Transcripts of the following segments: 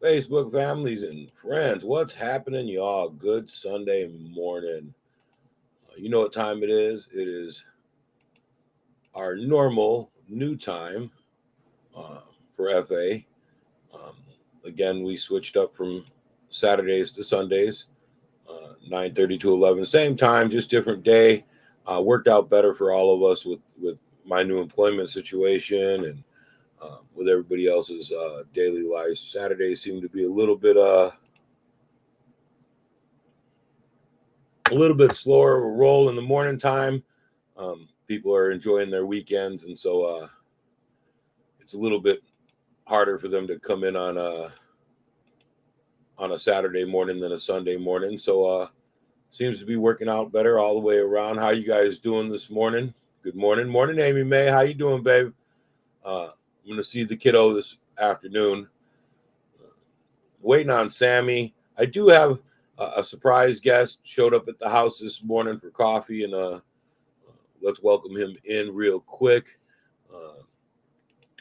Facebook families and friends, what's happening, y'all? Good Sunday morning. You know what time it is? It is our normal new time uh, for FA. Um, Again, we switched up from Saturdays to Sundays, 9:30 to 11. Same time, just different day. Worked out better for all of us with my new employment situation and with everybody else's daily life. Saturdays seem to be a little bit slower roll in the morning time. People are enjoying their weekends, and so it's a little bit harder for them to come in on a Saturday morning than a Sunday morning. So seems to be working out better all the way around. How you guys doing this morning? Good morning, Amy May. How you doing, babe? I'm gonna see the kiddo this afternoon. Waiting on Sammy. I do have a surprise guest showed up at the house this morning for coffee, and let's welcome him in real quick. Uh,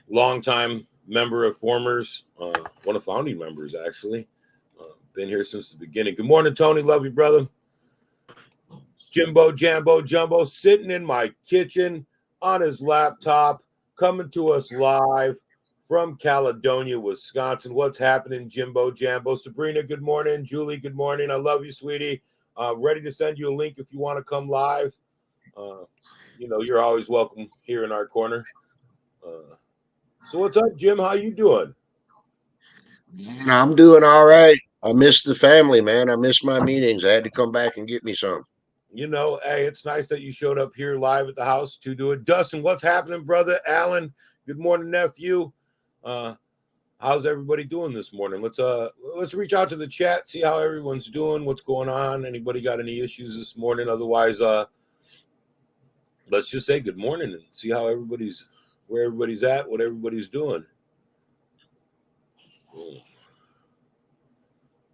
Longtime member of Formers, one of founding members actually. Been here since the beginning. Good morning, Tony. Love you, brother. Jimbo Jambo Jumbo sitting in my kitchen on his laptop, coming to us live from Caledonia, Wisconsin. What's happening, Jimbo Jambo? Sabrina, good morning. Julie, good morning. I love you, sweetie. Ready to send you a link if you want to come live. Uh, you're always welcome here in our corner. Uh, so what's up, Jim? How you doing? I'm doing all right. I miss the family, man. I miss my meetings. I had to come back and get me some. Hey, it's nice that you showed up here live at the house to do it. Dustin, what's happening, brother? Alan, good morning, nephew. Uh, how's everybody doing this morning? Let's reach out to the chat, see how everyone's doing, what's going on. Anybody got any issues this morning? Otherwise, let's just say good morning and see how everybody's where everybody's at, what everybody's doing.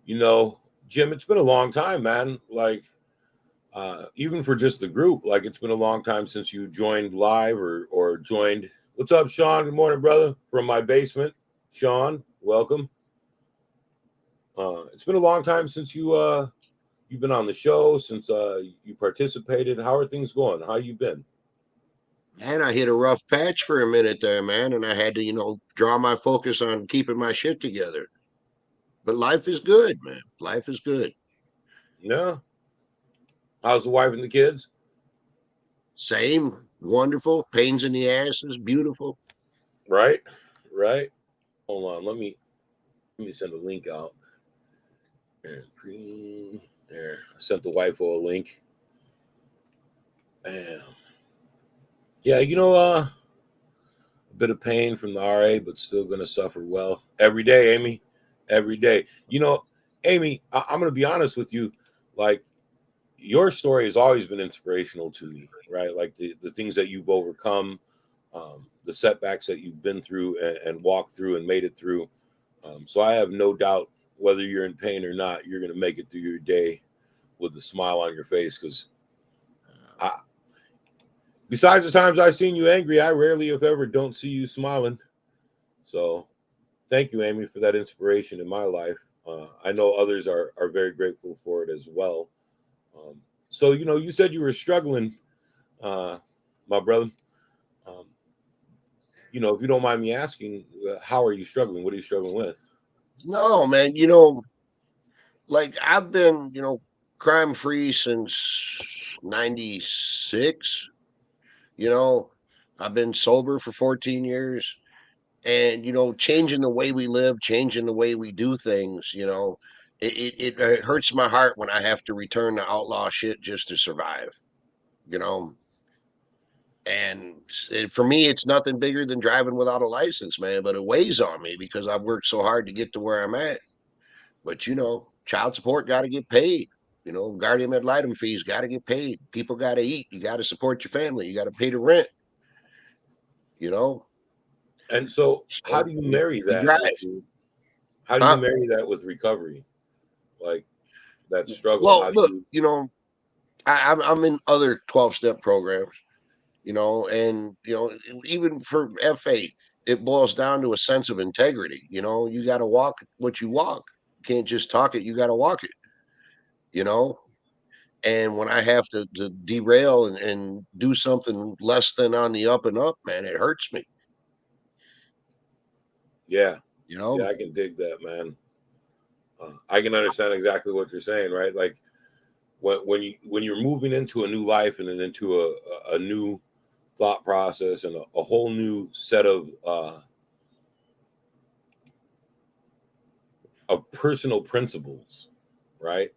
You know, Jim, it's been a long time, man. Like even for just the group, like it's been a long time since you joined live or joined. What's up, Sean? Good morning, brother, from my basement. Sean, welcome. It's been a long time since you've been on the show, since you participated. How are things going? How you been? And I hit a rough patch for a minute there, man, and I had to, draw my focus on keeping my shit together. But life is good, man. Life is good. Yeah. How's the wife and the kids? Same, wonderful. Pains in the ass is beautiful. Right, right. Hold on, let me send a link out. There, I sent the wife a link. Bam. Yeah, a bit of pain from the RA, but still going to suffer well every day, Amy. Every day. Amy, I'm going to be honest with you. Like, your story has always been inspirational to me, right? Like, the things that you've overcome, the setbacks that you've been through and walked through and made it through. So I have no doubt whether you're in pain or not, you're going to make it through your day with a smile on your face because besides the times I've seen you angry, I rarely, if ever, don't see you smiling. So thank you, Amy, for that inspiration in my life. I know others are very grateful for it as well. Um, so, you said you were struggling, uh, my brother. Um, if you don't mind me asking, how are you struggling? What are you struggling with? No, man, like I've been, crime free since 96. You know, I've been sober for 14 years. And changing the way we live, changing the way we do things, it hurts my heart when I have to return to outlaw shit just to survive, you know and for me it's nothing bigger than driving without a license, man, but it weighs on me because I've worked so hard to get to where I'm at. But child support got to get paid. Guardian ad litem fees got to get paid. People got to eat. You got to support your family. You got to pay the rent. you know And so, how so do you you, marry you that? drive, How do you huh? marry that with recovery? Like that struggle? Well, How do look, you? I'm in other 12-step programs, and even for FA. it boils down to a sense of integrity. You know, you got to walk what you walk. You can't just talk it. You got to walk it, you know? And when I have to derail and do something less than on the up and up, man, it hurts me, Yeah, you yeah, know? I can dig that, man. I can understand exactly what you're saying, right? Like when you're moving into a new life and then into a new thought process and a whole new set of personal principles, right?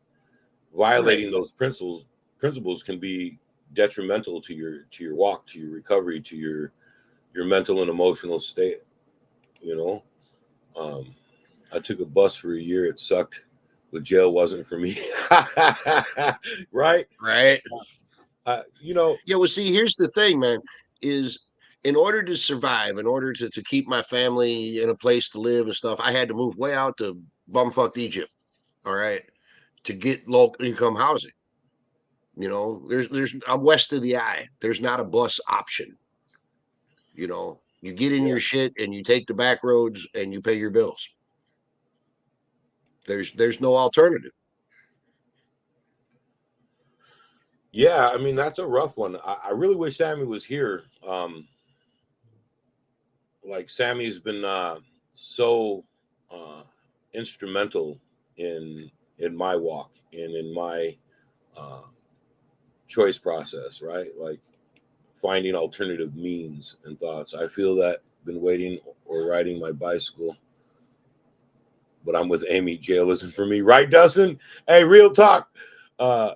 Right. Violating those principles can be detrimental to your walk, to your recovery, to your mental and emotional state. You know, um, I took a bus for a year. It sucked, but jail wasn't for me. Right? Right. You know, Yeah. Well, see, here's the thing, man, is in order to survive, in order to keep my family in a place to live and stuff, I had to move way out to bumfucked Egypt. All right. To get low income housing. You know, I'm west of the eye. There's not a bus option. You know, you get in yeah, your shit and you take the back roads and you pay your bills. There's no alternative. yeah. I mean, that's a rough one. I really wish Sammy was here. Like Sammy's been so uh, instrumental in my walk and in my uh, choice process, right? Like finding alternative means and thoughts. I feel that been waiting or riding my bicycle, but I'm with Amy. Jail isn't for me, right, Dustin? Hey, real talk. Uh,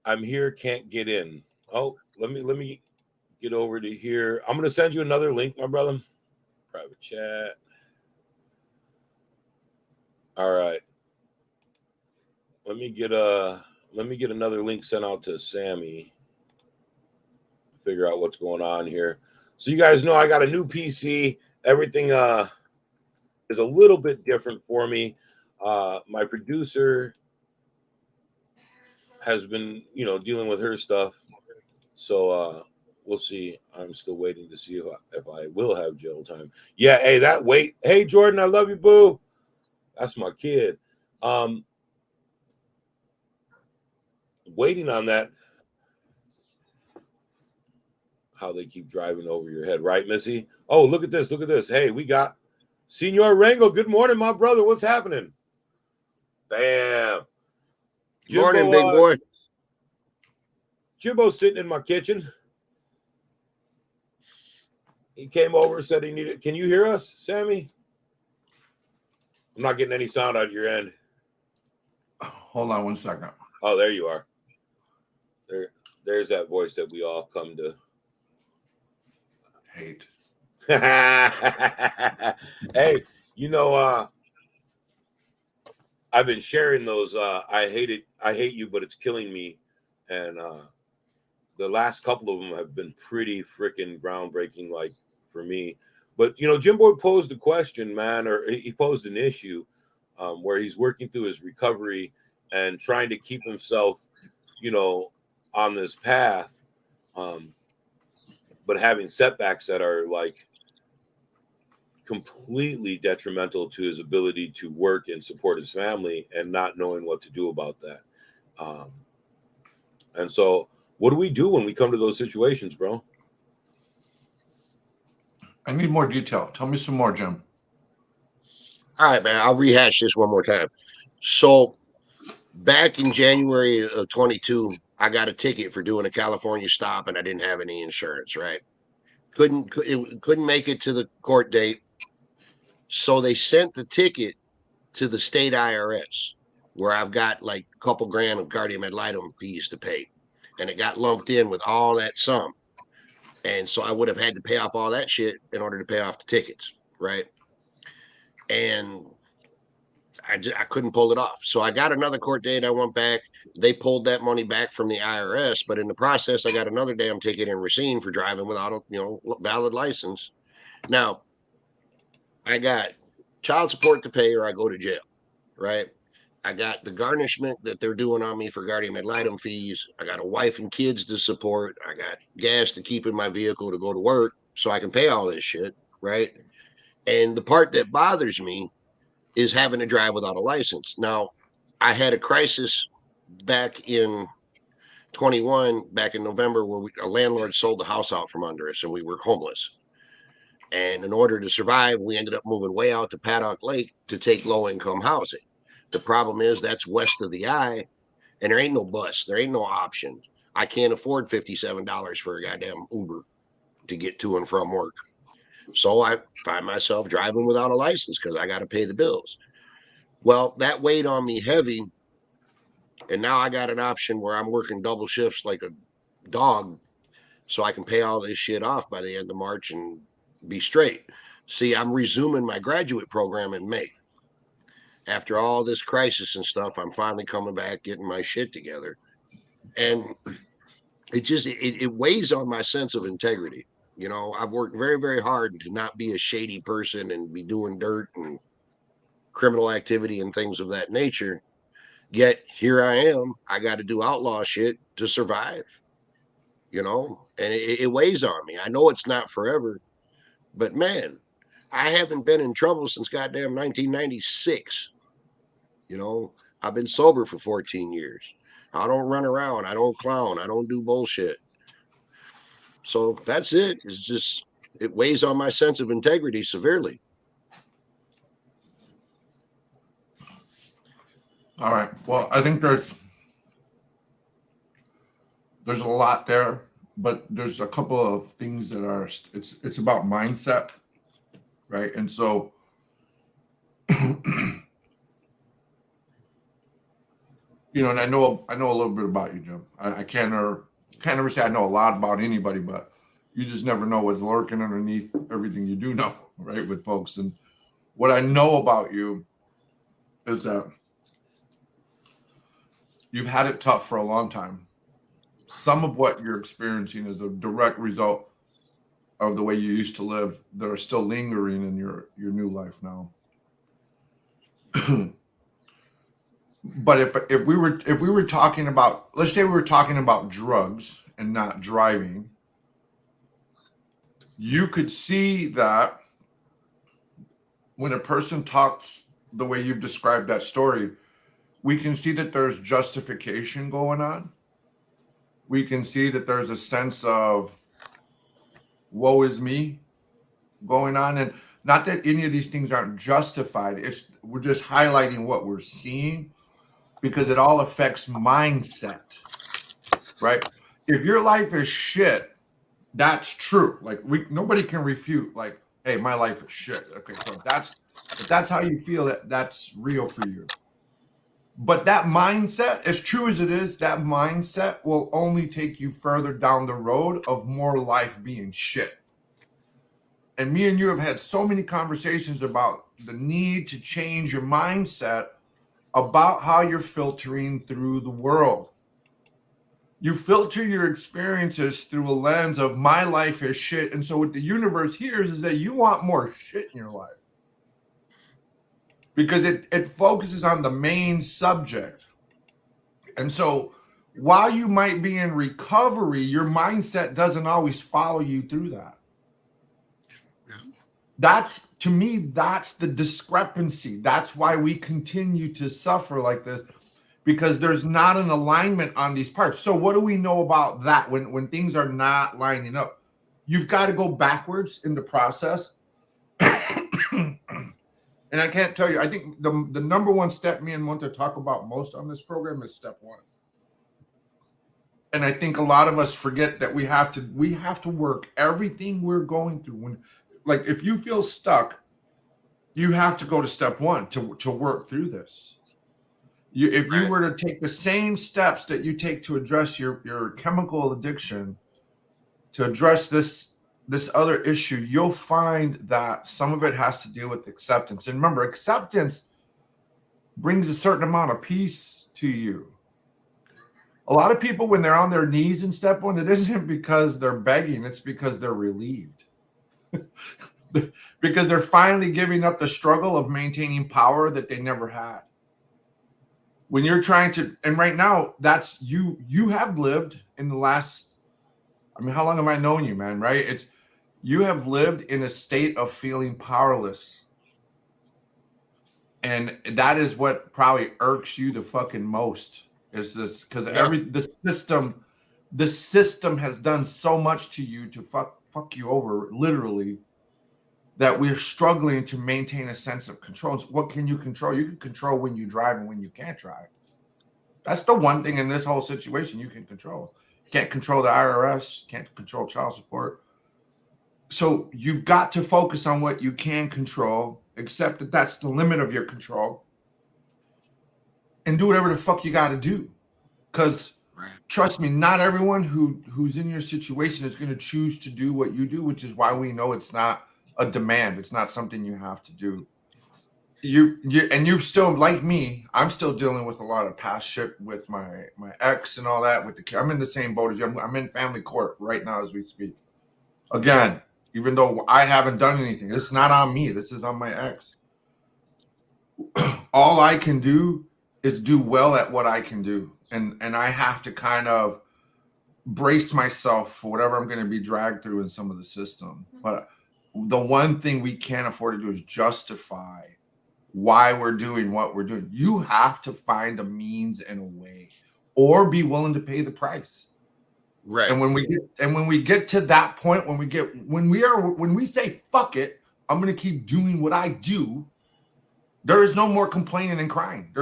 I'm here, can't get in. Oh, let me get over to here. I'm gonna send you another link, my brother. Private chat. All right. Let me get another link sent out to Sammy. Figure out what's going on here. So you guys know I got a new PC. Everything is a little bit different for me. My producer has been, dealing with her stuff. So we'll see. I'm still waiting to see if I will have jail time. Yeah, hey, that wait. Hey Jordan, I love you, boo. That's my kid. Um Waiting on that, how they keep driving over your head, right, Missy? Oh, look at this. Look at this. Hey, we got Senor Rango. Good morning, my brother. What's happening? Bam. Morning, Jimbo, big boy. Jimbo's sitting in my kitchen. He came over, said he needed. Can you hear us, Sammy? I'm not getting any sound out of your end. Hold on 1 second. Oh, there you are. There's that voice that we all come to Hate. hey, you know, I've been sharing those. I hate you, but it's killing me, and the last couple of them have been pretty freaking groundbreaking, like for me. But Jimbo posed a question, man, or he posed an issue where he's working through his recovery and trying to keep himself, you know, on this path, um, but having setbacks that are like completely detrimental to his ability to work and support his family, and not knowing what to do about that. Um, and so, what do we do when we come to those situations, bro? I need more detail. Tell me some more, Jim. All right, man. I'll rehash this one more time. So back in January of 22, I got a ticket for doing a California stop and I didn't have any insurance, right? Couldn't make it to the court date. So they sent the ticket to the state IRS where I've got like a couple grand of guardian ad litem fees to pay. And it got lumped in with all that sum. And so I would have had to pay off all that shit in order to pay off the tickets, right? And I couldn't pull it off. So I got another court date. I went back. They pulled that money back from the IRS, but in the process, I got another damn ticket in Racine for driving without a valid license. Now I got child support to pay, or I go to jail. Right? I got the garnishment that they're doing on me for guardian ad litem fees. I got a wife and kids to support. I got gas to keep in my vehicle to go to work. so I can pay all this shit, right? And the part that bothers me is having to drive without a license. Now, I had a crisis back in 21, back in November, where a landlord sold the house out from under us and we were homeless. And in order to survive, we ended up moving way out to Paddock Lake to take low income housing. The problem is that's west of the I, and there ain't no bus, there ain't no option. I can't afford $57 for a goddamn Uber to get to and from work. So I find myself driving without a license because I got to pay the bills. Well, that weighed on me heavy. And now I got an option where I'm working double shifts like a dog so I can pay all this shit off by the end of March and be straight. See, I'm resuming my graduate program in May. After all this crisis and stuff, I'm finally coming back, getting my shit together. And it weighs on my sense of integrity. You know, I've worked very, very hard to not be a shady person and be doing dirt and criminal activity and things of that nature. Yet here I am. I got to do outlaw shit to survive, you know, and it weighs on me. I know it's not forever, but man, I haven't been in trouble since goddamn 1996. You know, I've been sober for 14 years. I don't run around. I don't clown. I don't do bullshit. So that's it. It's just, it weighs on my sense of integrity severely. All right. Well, I think there's a lot there, but there's a couple of things that are it's about mindset, right? And so you know, and I know a little bit about you, Jim. I can't never say I know a lot about anybody, but you just never know what's lurking underneath everything you do know, right? With folks. And what I know about you is that you've had it tough for a long time. Some of what you're experiencing is a direct result of the way you used to live that are still lingering in your new life now. But if we were talking about, let's say we were talking about drugs and not driving, you could see that when a person talks the way you've described that story, we can see that there's justification going on. We can see that there's a sense of woe is me going on. And not that any of these things aren't justified. We're just highlighting what we're seeing because it all affects mindset, right? If your life is shit, that's true. Like nobody can refute like, hey, my life is shit. Okay, so if that's how you feel, that's real for you. But that mindset, as true as it is, that mindset will only take you further down the road of more life being shit. And me and you have had so many conversations about the need to change your mindset about how you're filtering through the world. You filter your experiences through a lens of my life is shit. And so what the universe hears is that you want more shit in your life. Because it focuses on the main subject. And so while you might be in recovery, your mindset doesn't always follow you through that. That's, to me, that's the discrepancy. That's why we continue to suffer like this, because there's not an alignment on these parts. So what do we know about that when things are not lining up? You've got to go backwards in the process. And I can't tell you, I think the number one step me and want to talk about most on this program is step one. And I think a lot of us forget that we have to work everything we're going through. Like if you feel stuck, you have to go to step one to work through this. If you were to take the same steps that you take to address your chemical addiction, to address this other issue, you'll find that some of it has to deal with acceptance. And remember, acceptance brings a certain amount of peace to you. A lot of people, when they're on their knees in step one, it isn't because they're begging, it's because they're relieved. Because they're finally giving up the struggle of maintaining power that they never had. When you're trying to, and right now, that's you have lived in the last, I mean, how long have I known you, man, right? You have lived in a state of feeling powerless. And that is what probably irks you the fucking most. Is this because the system has done so much to you to fuck you over, literally, that we're struggling to maintain a sense of control. So what can you control? You can control when you drive and when you can't drive. That's the one thing in this whole situation you can control. Can't control the IRS, can't control child support. So you've got to focus on what you can control, accept that that's the limit of your control, and do whatever the fuck you got to do. Because trust me, not everyone who's in your situation is going to choose to do what you do, which is why we know it's not a demand. It's not something you have to do. You're still, like me, I'm still dealing with a lot of past shit with my ex and all that. I'm in the same boat as you. I'm in family court right now as we speak. Again, even though I haven't done anything, this is not on me. This is on my ex. All I can do is do well at what I can do. And I have to kind of brace myself for whatever I'm going to be dragged through in some of the system. But the one thing we can't afford to do is justify why we're doing what we're doing. You have to find a means and a way, or be willing to pay the price. Right. And when we get to that point, when we say fuck it, I'm going to keep doing what I do. There is no more complaining and crying.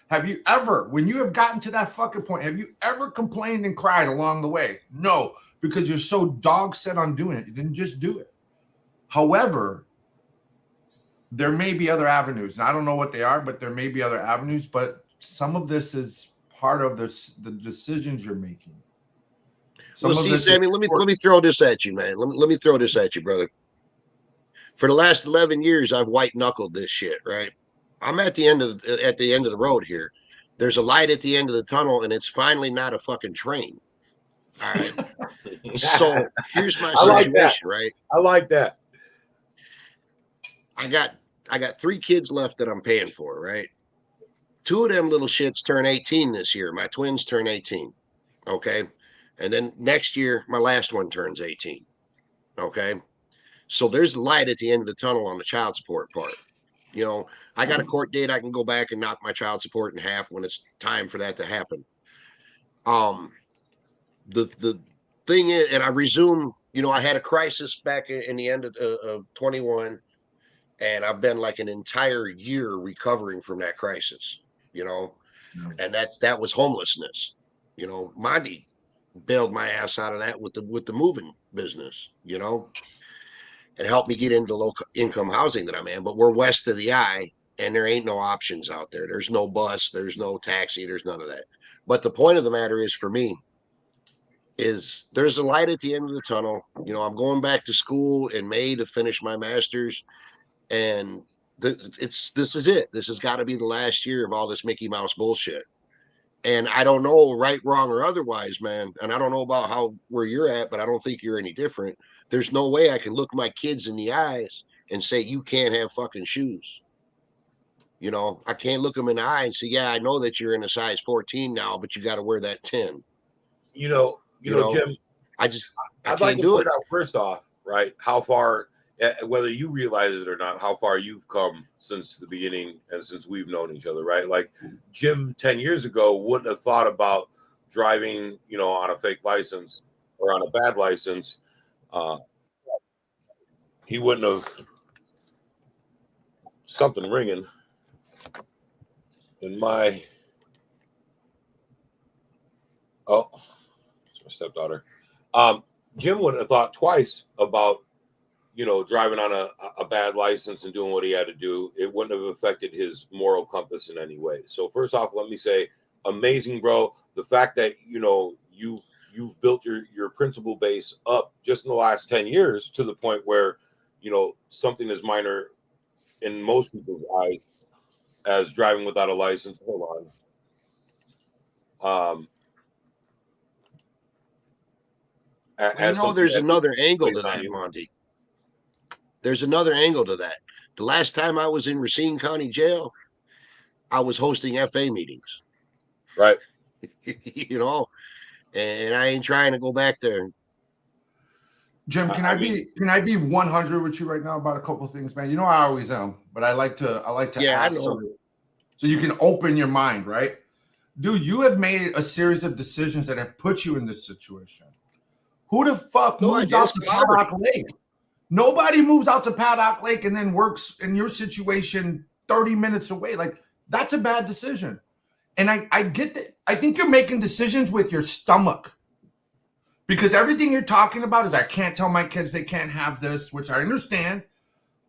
Have you ever, when you have gotten to that fucking point, have you ever complained and cried along the way? No, because you're so dog set on doing it. You didn't just do it. However, there may be other avenues, and I don't know what they are, but there may be other avenues. But some of this is part of the decisions you're making. Well, see, Sammy, let me throw this at you, man. Let me throw this at you, brother. For the last 11 years, I've white knuckled this shit, right? I'm at the end of the road here. There's a light at the end of the tunnel, and it's finally not a fucking train. All right. So here's my situation, right? I like that. I got 3 kids left that I'm paying for, right? 2 of them little shits turn 18 this year. My twins turn 18. Okay. And then next year, my last one turns 18. Okay. So there's light at the end of the tunnel on the child support part. You know, I got a court date. I can go back and knock my child support in half when it's time for that to happen. The thing is, and I resume, I had a crisis back in the end of 21, and I've been like an entire year recovering from that crisis, and that was homelessness. Monty bailed my ass out of that with the moving business, and helped me get into low income housing that I'm in. But we're west of the I, and there ain't no options out there. There's no bus, there's no taxi, there's none of that. But the point of the matter is, for me, is there's a light at the end of the tunnel. I'm going back to school in May to finish my master's, and this is it. This has got to be the last year of all this Mickey Mouse bullshit. And I don't know, right, wrong, or otherwise, man. And I don't know about where you're at, but I don't think you're any different. There's no way I can look my kids in the eyes and say, you can't have fucking shoes. I can't look them in the eye and say, yeah, I know that you're in a size 14 now, but you got to wear that 10. Jim, I'd like to point out first off, right, how far, whether you realize it or not, how far you've come since the beginning and since we've known each other, right? Like Jim 10 years ago wouldn't have thought about driving, on a fake license or on a bad license. He wouldn't have. Something ringing in my. Oh, it's my stepdaughter. Jim wouldn't have thought twice about driving on a bad license and doing what he had to do. It wouldn't have affected his moral compass in any way. So first off, let me say, amazing, bro. The fact that, you've built your principal base up just in the last 10 years to the point where, something as minor in most people's eyes as driving without a license. Hold on. There's another angle to that, Monty. There's another angle to that. The last time I was in Racine County Jail, I was hosting FA meetings. Right. And I ain't trying to go back there. Jim, can I be 100 with you right now about a couple of things, man? You know I always am, but I like to Yeah, I ask know. so you can open your mind, right? Dude, you have made a series of decisions that have put you in this situation. Who the fuck No, moves I out just to poverty. Paddock Lake? Nobody moves out to Paddock Lake and then works in your situation 30 minutes away. Like, that's a bad decision. And I get that. I think you're making decisions with your stomach. Because everything you're talking about is I can't tell my kids they can't have this, which I understand.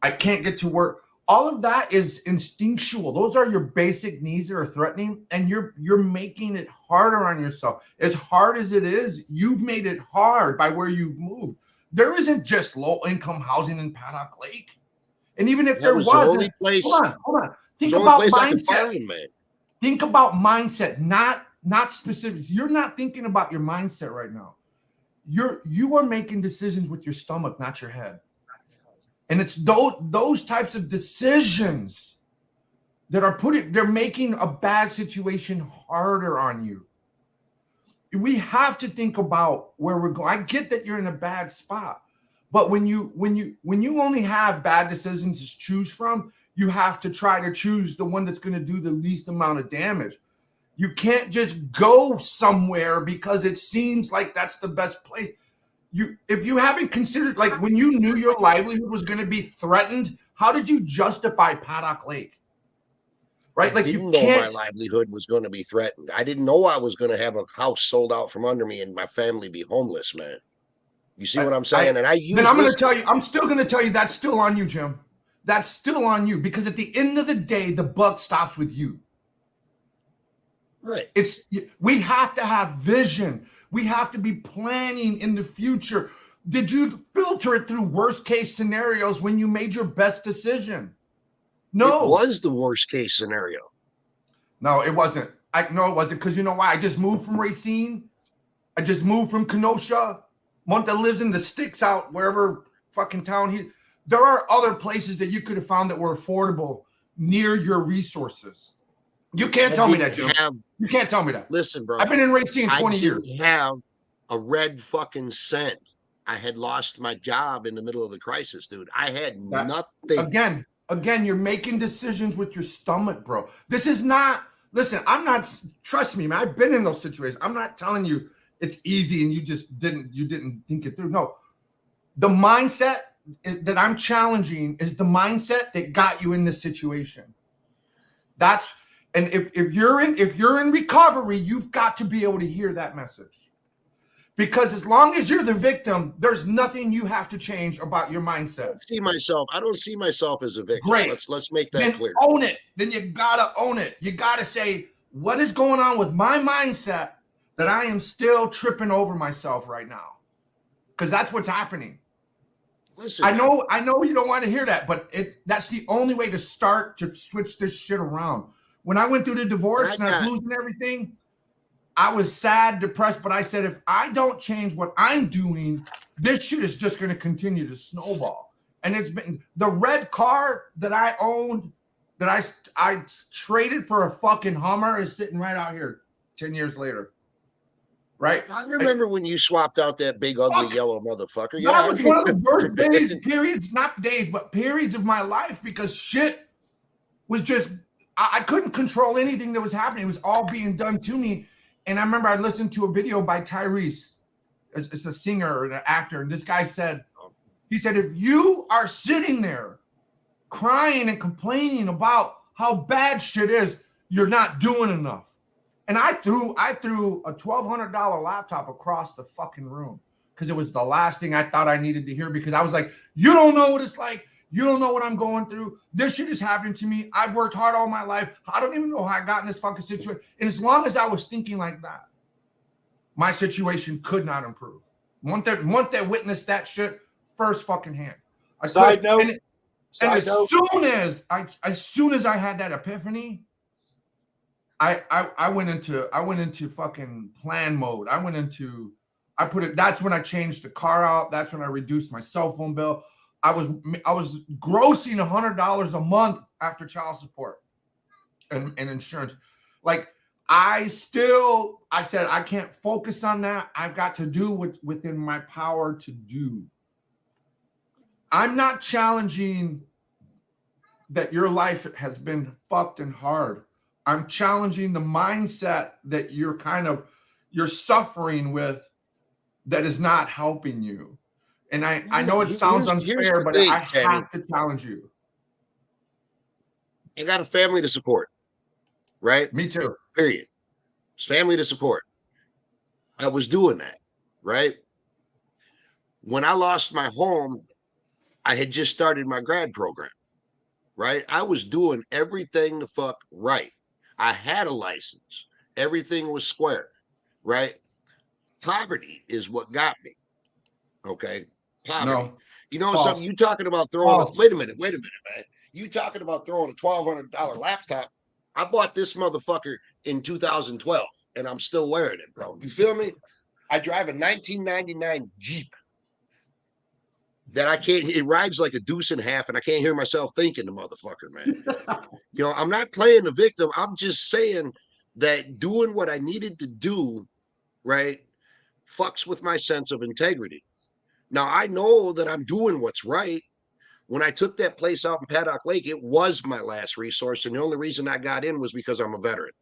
I can't get to work. All of that is instinctual. Those are your basic needs that are threatening, and you're making it harder on yourself. As hard as it is, you've made it hard by where you've moved. There isn't just low-income housing in Paddock Lake. And even if there was the only wasn't, place. hold on. Think The only about place I could mindset. find, man. Think about mindset, not specifics. You're not thinking about your mindset right now. You are making decisions with your stomach, not your head. And it's those types of decisions that they're making a bad situation harder on you. We have to think about where we're going. I get that you're in a bad spot, but when you only have bad decisions to choose from, you have to try to choose the one that's going to do the least amount of damage. You can't just go somewhere because it seems like that's the best place. If you haven't considered, like when you knew your livelihood was going to be threatened, how did you justify Paddock Lake? Right? I Like didn't you know can't. my livelihood was going to be threatened. I didn't know I was going to have a house sold out from under me and my family be homeless, man. You see what I'm saying? And I use then I'm going this. to tell you, I'm still going to tell you that's still on you, Jim. That's still on you because at the end of the day, the buck stops with you. Right. We have to have vision. We have to be planning in the future. Did you filter it through worst case scenarios when you made your best decision? No. It was the worst case scenario. No, it wasn't. No, it wasn't. Because you know why? I just moved from Racine. I just moved from Kenosha. One that lives in the sticks out wherever fucking town there are other places that you could have found that were affordable near your resources. You can't tell me that, Jim. You can't tell me that. Listen, bro. I've been in Racine 20 years. I didn't have a red fucking cent. I had lost my job in the middle of the crisis, dude. I had nothing. Again, you're making decisions with your stomach, bro. This is not, listen, trust me, man, I've been in those situations. I'm not telling you it's easy and you didn't think it through. No, the mindset that I'm challenging is the mindset that got you in this situation. And if you're in recovery, you've got to be able to hear that message. Because as long as you're the victim, there's nothing you have to change about your mindset. I don't see myself as a victim. Great. Let's make that then clear. Own it. Then you gotta own it. You gotta say, what is going on with my mindset that I am still tripping over myself right now? Because that's what's happening. Listen, I know you don't want to hear that, but that's the only way to start to switch this shit around. When I went through the divorce and I was losing everything, I was sad, depressed, but I said, if I don't change what I'm doing, this shit is just going to continue to snowball. And it's been the red car that I owned, that I traded for a fucking Hummer, is sitting right out here 10 years later. Right? I remember when you swapped out that big, ugly, yellow motherfucker. That was one of the worst periods of my life because shit was just, I couldn't control anything that was happening. It was all being done to me. And I remember I listened to a video by Tyrese. It's a singer or an actor. And this guy said, if you are sitting there crying and complaining about how bad shit is, you're not doing enough. And I threw a $1,200 laptop across the fucking room because it was the last thing I thought I needed to hear, because I was like, you don't know what it's like. You don't know what I'm going through. This shit is happening to me. I've worked hard all my life. I don't even know how I got in this fucking situation. And as long as I was thinking like that, my situation could not improve. One that witnessed that shit first fucking hand. Side note. And as soon as I had that epiphany, I went into fucking plan mode. That's when I changed the car out. That's when I reduced my cell phone bill. I was grossing $100 a month after child support and insurance. Like I said, I can't focus on that. I've got to do what's within my power to do. I'm not challenging that your life has been fucked and hard. I'm challenging the mindset that you're suffering with that is not helping you. And I know it sounds unfair, but I have to challenge you. You got a family to support, right? Me too. Period. It's family to support. I was doing that, right? When I lost my home, I had just started my grad program, right? I was doing everything the fuck right. I had a license. Everything was square, right? Poverty is what got me. Okay. Poverty. No. You know False. something? You talking about throwing wait a minute, man. You talking about throwing a $1,200 laptop. I bought this motherfucker in 2012 and I'm still wearing it, bro. You feel me? I drive a 1999 Jeep that it rides like a deuce and a half, and I can't hear myself thinking the motherfucker, man. You know, I'm not playing the victim. I'm just saying that doing what I needed to do, right, fucks with my sense of integrity. Now, I know that I'm doing what's right. When I took that place out in Paddock Lake, it was my last resource. And the only reason I got in was because I'm a veteran.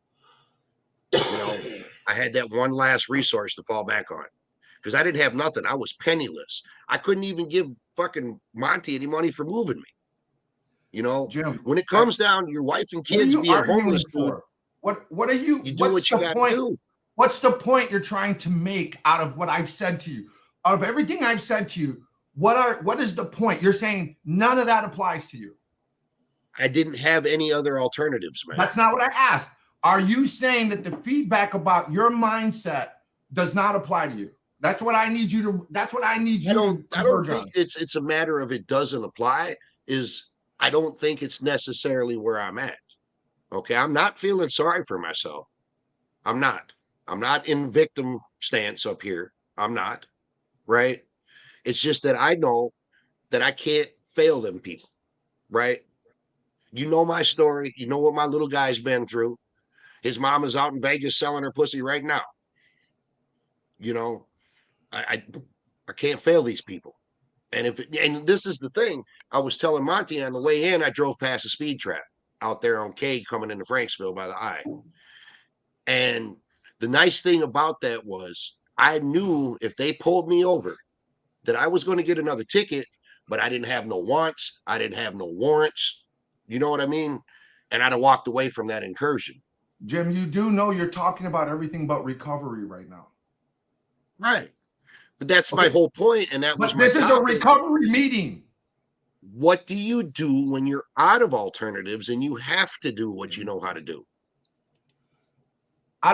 You know, I had that one last resource to fall back on because I didn't have nothing. I was penniless. I couldn't even give fucking Monty any money for moving me. You know, Jim, when it comes down to your wife and kids being homeless, dude, what are you? You do what you got to do. What's the point you're trying to make out of what I've said to you? Out of everything I've said to you, what is the point? You're saying none of that applies to you. I didn't have any other alternatives, man. That's not what I asked. Are you saying that the feedback about your mindset does not apply to you? That's what I need you to. That's what I need you to. I don't think it's a matter of it doesn't apply. I don't think it's necessarily where I'm at. Okay, I'm not feeling sorry for myself. I'm not. I'm not in victim stance up here. I'm not. Right. It's just that I know that I can't fail them people. Right. You know my story. You know what my little guy's been through. His mom is out in Vegas selling her pussy right now. You know, I can't fail these people. And this is the thing, I was telling Monty on the way in, I drove past a speed trap out there on K coming into Franksville by the I. And the nice thing about that was I knew if they pulled me over that I was going to get another ticket, but I didn't have no wants. I didn't have no warrants. You know what I mean? And I'd have walked away from that incursion. Jim, you do know you're talking about everything but recovery right now. Right. But that's my whole point, and that was my this is a recovery meeting. What do you do when you're out of alternatives and you have to do what you know how to do?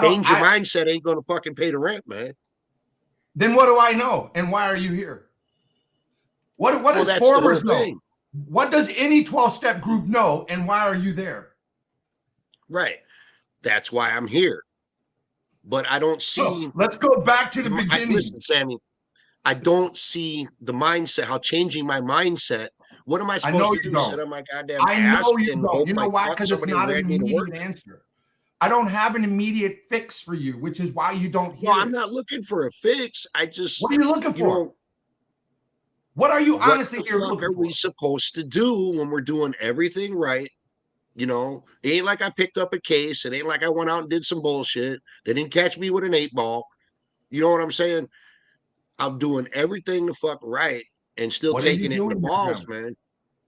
Change your mindset ain't going to fucking pay the rent, man. Then what do I know? And why are you here? What does Forbes know? What does any 12-step group know? And why are you there? Right. That's why I'm here. But I don't see. So, let's go back to the beginning. Listen, Sammy, I don't see the mindset, how changing my mindset. What am I supposed to do? Sit on my goddamn ass? I know you don't. You know why? Because it's not an immediate answer. I don't have an immediate fix for you, which is why you don't hear. Well, I'm not looking for a fix. What are you looking for? What are you honestly here looking for? What are we supposed to do when we're doing everything right? You know, it ain't like I picked up a case. It ain't like I went out and did some bullshit. They didn't catch me with an 8-ball. You know what I'm saying? I'm doing everything the fuck right and still taking it in the balls, man.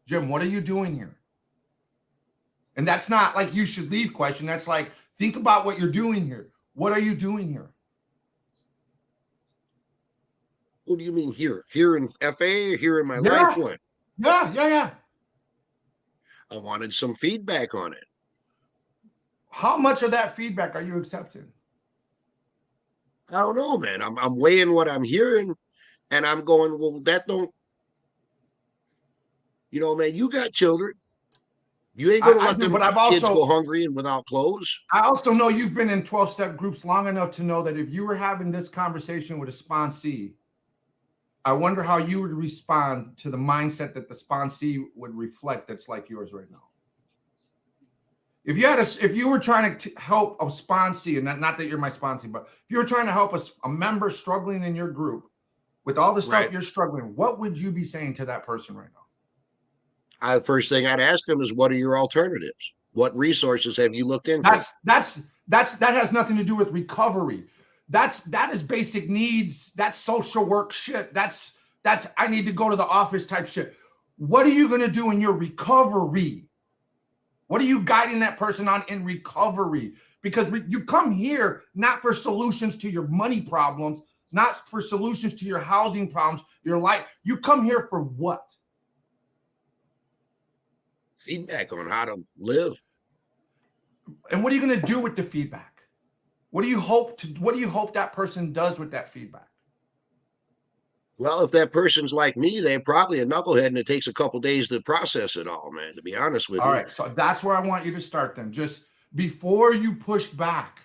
Jim, what are you doing here? And that's not like you should leave question. That's like, think about what you're doing here. What are you doing here? What do you mean here? Here in FA or here in my life? What? Yeah. I wanted some feedback on it. How much of that feedback are you accepting? I don't know, man. I'm weighing what I'm hearing, and I'm going, well, that don't, you know, man, you got children. You ain't gonna let them kids go hungry and without clothes. I also know you've been in 12-step groups long enough to know that if you were having this conversation with a sponsee, I wonder how you would respond to the mindset that the sponsee would reflect that's like yours right now. If you were trying to help a sponsee, and not that you're my sponsee, but if you were trying to help a member struggling in your group with all the stuff you're struggling, what would you be saying to that person right now? first thing I'd ask them is, what are your alternatives? What resources have you looked into? That has nothing to do with recovery. That is basic needs. That's social work shit. That's I need to go to the office type shit. What are you going to do in your recovery? What are you guiding that person on in recovery? Because you come here not for solutions to your money problems, not for solutions to your housing problems, your life. You come here for what? Feedback on how to live. And what are you going to do with the feedback? What do you hope that person does with that feedback? Well, if that person's like me, they're probably a knucklehead, and it takes a couple days to process it all, man, to be honest with you. All right, so that's where I want you to start then. Just before you push back,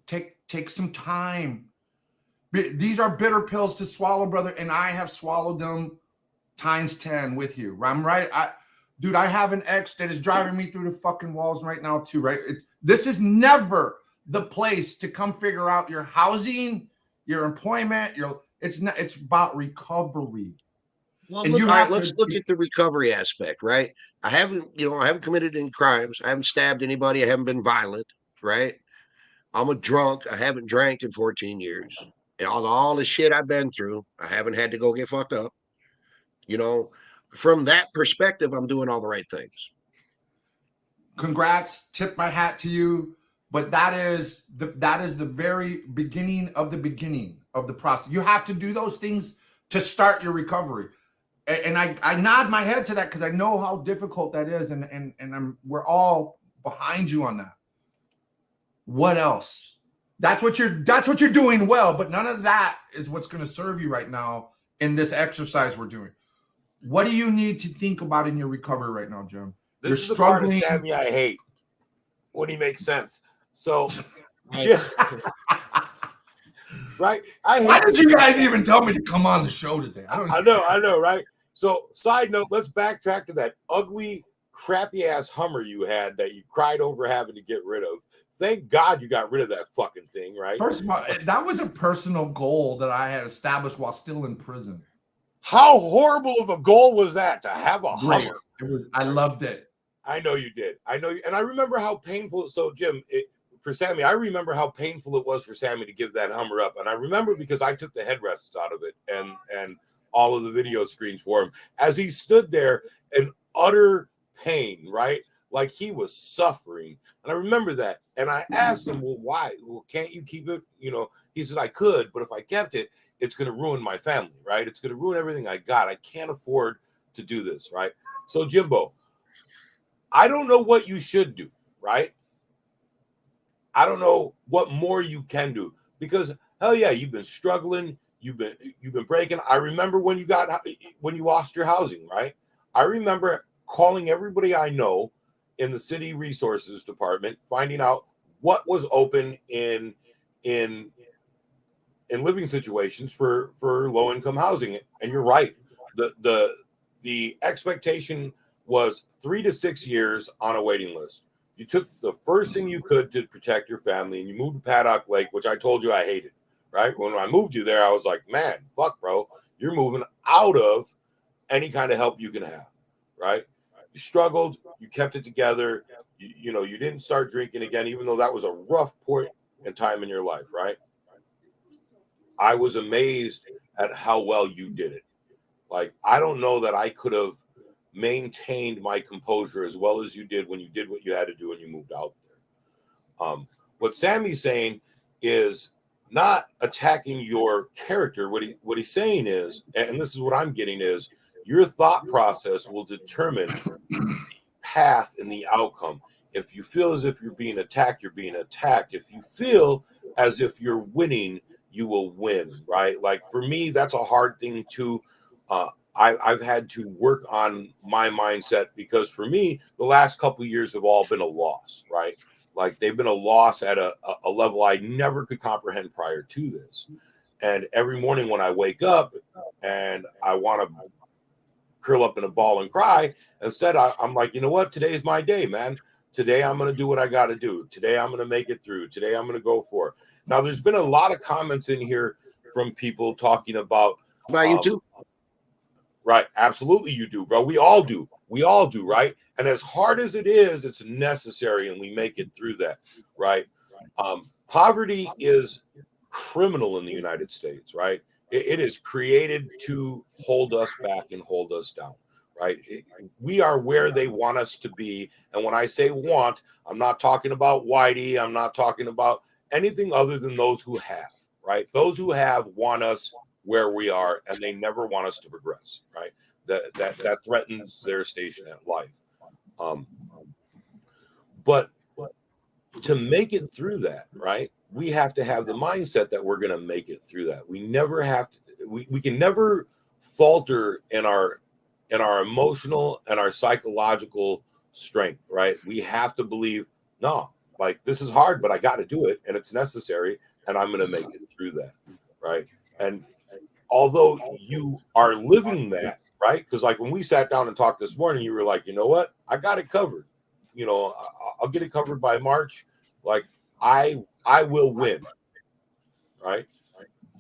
take some time. These are bitter pills to swallow, brother, and I have swallowed them times 10 with you. I'm right. Dude, I have an ex that is driving me through the fucking walls right now too, right? This is never the place to come figure out your housing, your employment, it's about recovery. Well, look, all right, let's look at the recovery aspect, right? I haven't committed any crimes. I haven't stabbed anybody. I haven't been violent, right? I'm a drunk. I haven't drank in 14 years. And all the shit I've been through, I haven't had to go get fucked up. From that perspective, I'm doing all the right things. Congrats. Tip my hat to you. But that is the very beginning of the process. You have to do those things to start your recovery. And I nod my head to that because I know how difficult that is, and we're all behind you on that. What else? That's what you're doing well, but none of that is what's going to serve you right now in this exercise we're doing. What do you need to think about in your recovery right now, Jim? This is the part of Sammy I hate when he makes sense. So, Jim, right? Why did you guys even tell me to come on the show today? I know, right? So, side note, let's backtrack to that ugly, crappy ass Hummer you had that you cried over having to get rid of. Thank God you got rid of that fucking thing, right? First of all, that was a personal goal that I had established while still in prison. How horrible of a goal was that to have a Hummer? I loved it. I know you did. I know you, and I remember how painful. So, Jim, for Sammy, I remember how painful it was for Sammy to give that Hummer up, and I remember because I took the headrests out of it and all of the video screens for him as he stood there in utter pain, right? Like he was suffering. And I remember that. And I asked him, well, why? Well, can't you keep it? He said, I could, but if I kept it, it's going to ruin my family, right? It's going to ruin everything I got. I can't afford to do this, right? So, Jimbo, I don't know what you should do, right? I don't know what more you can do because hell yeah, you've been struggling. You've been breaking. I remember when you lost your housing, right? I remember calling everybody I know in the city resources department, finding out what was open in living situations for low income housing. And you're right. The expectation was 3 to 6 years on a waiting list. You took the first thing you could to protect your family, and you moved to Paddock Lake, which I told you I hated. Right? When I moved you there, I was like, man, fuck, bro. You're moving out of any kind of help you can have, right? You struggled. You kept it together. You didn't start drinking again, even though that was a rough point in time in your life, right? I was amazed at how well you did it. Like, I don't know that I could have maintained my composure as well as you did when you did what you had to do and you moved out there. What Sammy's saying is not attacking your character. What he's saying is, and this is what I'm getting, is your thought process will determine the path and the outcome. If you feel as if you're being attacked, you're being attacked. If you feel as if you're winning, you will win, right? Like for me, that's a hard thing to, I've had to work on my mindset because for me, the last couple of years have all been a loss, right? Like they've been a loss at a level I never could comprehend prior to this. And every morning when I wake up and I want to curl up in a ball and cry, instead I'm like, you know what? Today's my day, man. Today I'm going to do what I got to do. Today I'm going to make it through. Today I'm going to go for it. Now, there's been a lot of comments in here from people talking about you too. Right. Absolutely, you do, bro. We all do. We all do, right? And as hard as it is, it's necessary, and we make it through that, right? Poverty is criminal in the United States, right? It is created to hold us back and hold us down, right? We are where they want us to be. And when I say want, I'm not talking about Whitey. I'm not talking about anything other than those who have, right? Those who have want us where we are, and they never want us to progress, right? That threatens their station at life. But to make it through that, right, we have to have the mindset that we're going to make it through that. We never have to. We can never falter in our emotional and our psychological strength, right? We have to believe, no, like this is hard, but I got to do it, and it's necessary, and I'm going to make it through that, right? And although you are living that, right? Because like when we sat down and talked this morning, you were like, you know what? I got it covered. You know, I'll get it covered by March. Like I will win, right?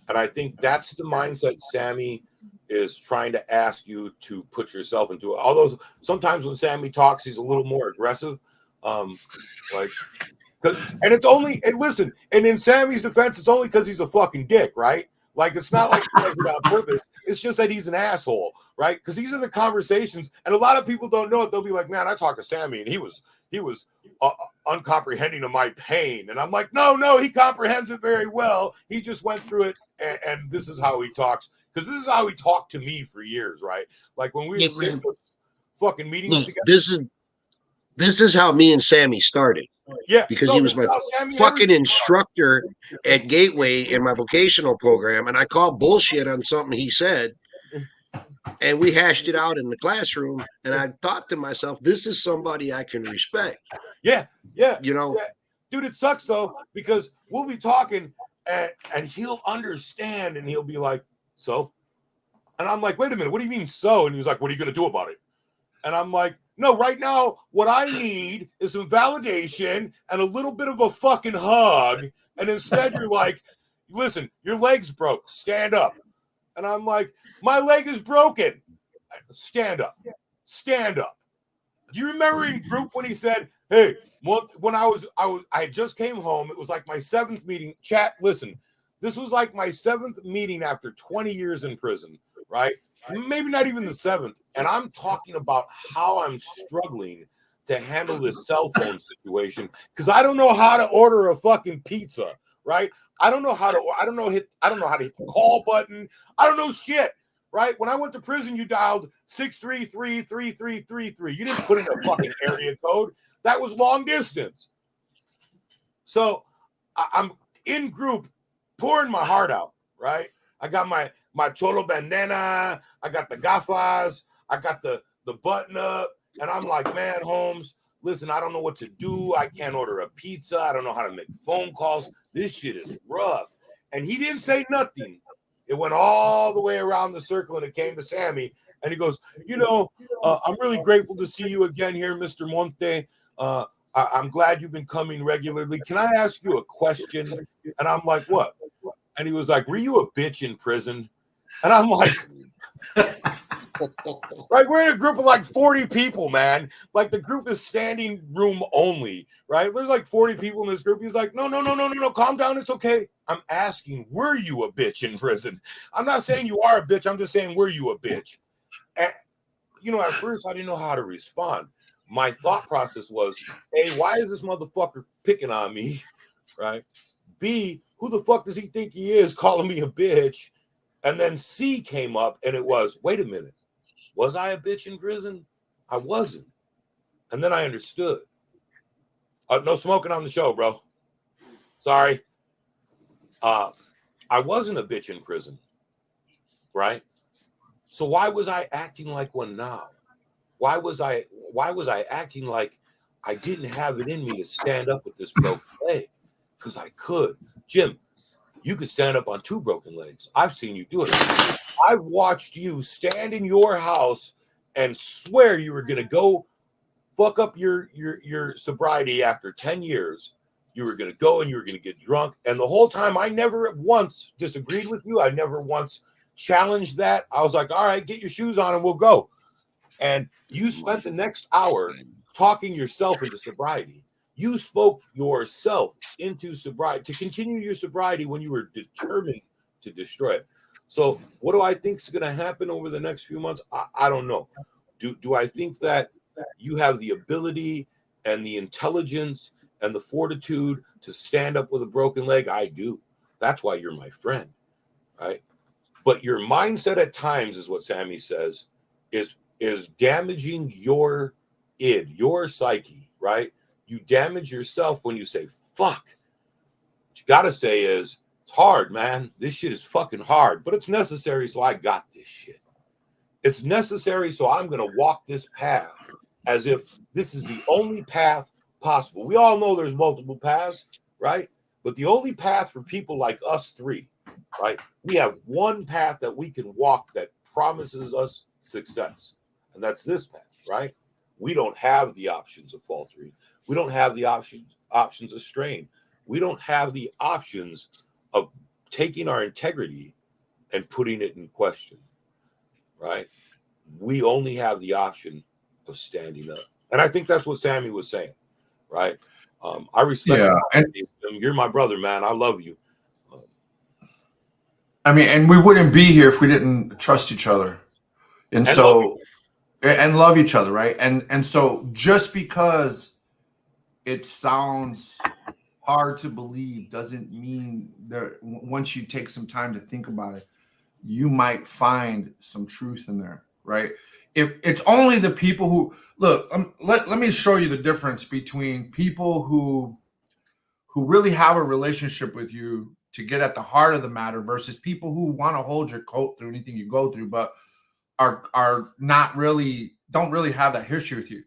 And I think that's the mindset Sammy is trying to ask you to put yourself into. Although sometimes when Sammy talks, he's a little more aggressive. Like, and it's only, and listen, and in Sammy's defense, it's only because he's a fucking dick, right? Like, it's not like he does it on purpose. It's just that he's an asshole, right? Because these are the conversations, and a lot of people don't know it. They'll be like, man, I talked to Sammy, and he was uncomprehending of my pain. And I'm like, no, he comprehends it very well. He just went through it, and this is how he talks. Because this is how he talked to me for years, right? Like, when we were sitting with fucking meetings together. This is how me and Sammy started. Yeah, because he was my fucking instructor at Gateway in my vocational program, and I called bullshit on something he said, and we hashed it out in the classroom. And I thought to myself, this is somebody I can respect. Yeah, you know, dude, it sucks though, because we'll be talking and he'll understand, and he'll be like, so, and I'm like, wait a minute, what do you mean so? And he was like, what are you gonna do about it? And I'm like, no, right now, what I need is some validation and a little bit of a fucking hug. And instead, you're like, listen, your leg's broke. Stand up. And I'm like, my leg is broken. Stand up. Stand up. Do you remember in group when he said, hey, when I just came home, it was like my 7th meeting. Chat, listen, this was like my 7th meeting after 20 years in prison, right? Maybe not even the 7th. And I'm talking about how I'm struggling to handle this cell phone situation because I don't know how to order a fucking pizza, right? I don't know how to hit the call button. I don't know shit, right? When I went to prison, you dialed 633-3333. You didn't put in a fucking area code. That was long distance. So I'm in group pouring my heart out, right? I got my cholo bandana, I got the gafas, I got the button up, and I'm like, man, Holmes, listen, I don't know what to do. I can't order a pizza. I don't know how to make phone calls. This shit is rough. And he didn't say nothing. It went all the way around the circle, and it came to Sammy, and he goes, I'm really grateful to see you again here, Mr. Monte. I'm glad you've been coming regularly. Can I ask you a question? And I'm like, what? And he was like, were you a bitch in prison? And I'm like, right, we're in a group of like 40 people, man. Like the group is standing room only, right? There's like 40 people in this group. He's like, no, calm down. It's okay. I'm asking, were you a bitch in prison? I'm not saying you are a bitch. I'm just saying, were you a bitch? And, at first I didn't know how to respond. My thought process was, A, why is this motherfucker picking on me, right? B, who the fuck does he think he is calling me a bitch? And then C came up, and it was, wait a minute. Was I a bitch in prison? I wasn't. And then I understood. No smoking on the show, bro. Sorry. I wasn't a bitch in prison, right? So why was I acting like one now? Why was I acting like I didn't have it in me to stand up with this broken leg? Because I could. Jim, you could stand up on 2 broken legs. I've seen you do it. I watched you stand in your house and swear you were going to go fuck up your sobriety after 10 years. You were going to go and you were going to get drunk. And the whole time, I never once disagreed with you. I never once challenged that, I was like, all right, get your shoes on and we'll go. And you spent the next hour talking yourself into sobriety. You spoke yourself into sobriety to continue your sobriety when you were determined to destroy it. So what do I think is going to happen over the next few months? I don't know. Do I think that you have the ability and the intelligence and the fortitude to stand up with a broken leg? I do. That's why you're my friend, right? But your mindset at times is what Sammy says is damaging your id, your psyche, right? You damage yourself when you say, fuck. What you got to say is, it's hard, man. This shit is fucking hard, but it's necessary, so I got this shit. It's necessary, so I'm going to walk this path as if this is the only path possible. We all know there's multiple paths, right? But the only path for people like us three, right? We have one path that we can walk that promises us success, and that's this path, right? We don't have the options of faltering. We don't have the options of strain. We don't have the options of taking our integrity and putting it in question, right? We only have the option of standing up. And I think that's what Sammy was saying, right? I respect you. And you're my brother, man. I love you. I mean, and we wouldn't be here if we didn't trust each other. And so, and love each other, right? And so just because it sounds hard to believe doesn't mean that once you take some time to think about it, you might find some truth in there, right? If it's only the people who look, let me show you the difference between people who really have a relationship with you to get at the heart of the matter versus people who want to hold your coat through anything you go through, but are not really, don't really have that history with you.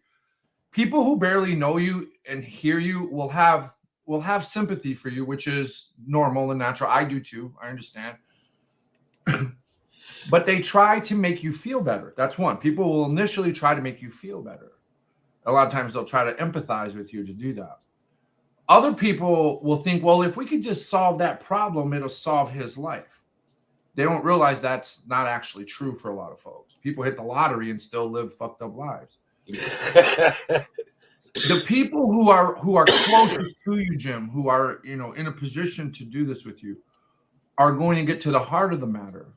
People who barely know you and hear you will have sympathy for you, which is normal and natural. I do too. I understand. But they try to make you feel better. That's one. People will initially try to make you feel better. A lot of times they'll try to empathize with you to do that. Other people will think, well, if we could just solve that problem, it'll solve his life. They don't realize that's not actually true for a lot of folks. People hit the lottery and still live fucked up lives. The people who are closest to you, Jim, who are, in a position to do this with you, are going to get to the heart of the matter.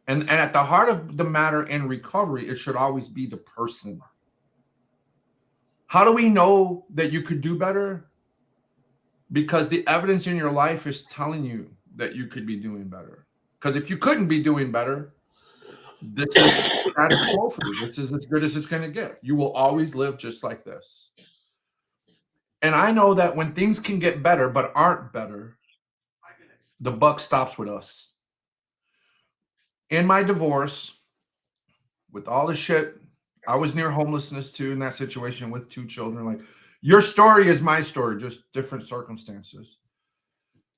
And at the heart of the matter in recovery, it should always be the person. How do we know that you could do better? Because the evidence in your life is telling you that you could be doing better. Because if you couldn't be doing better, this is status quo for you. This is as good as it's going to get. You will always live just like this. And I know that when things can get better but aren't better, the buck stops with us. In my divorce, with all the shit, I was near homelessness too in that situation with 2 children. Like, your story is my story, just different circumstances.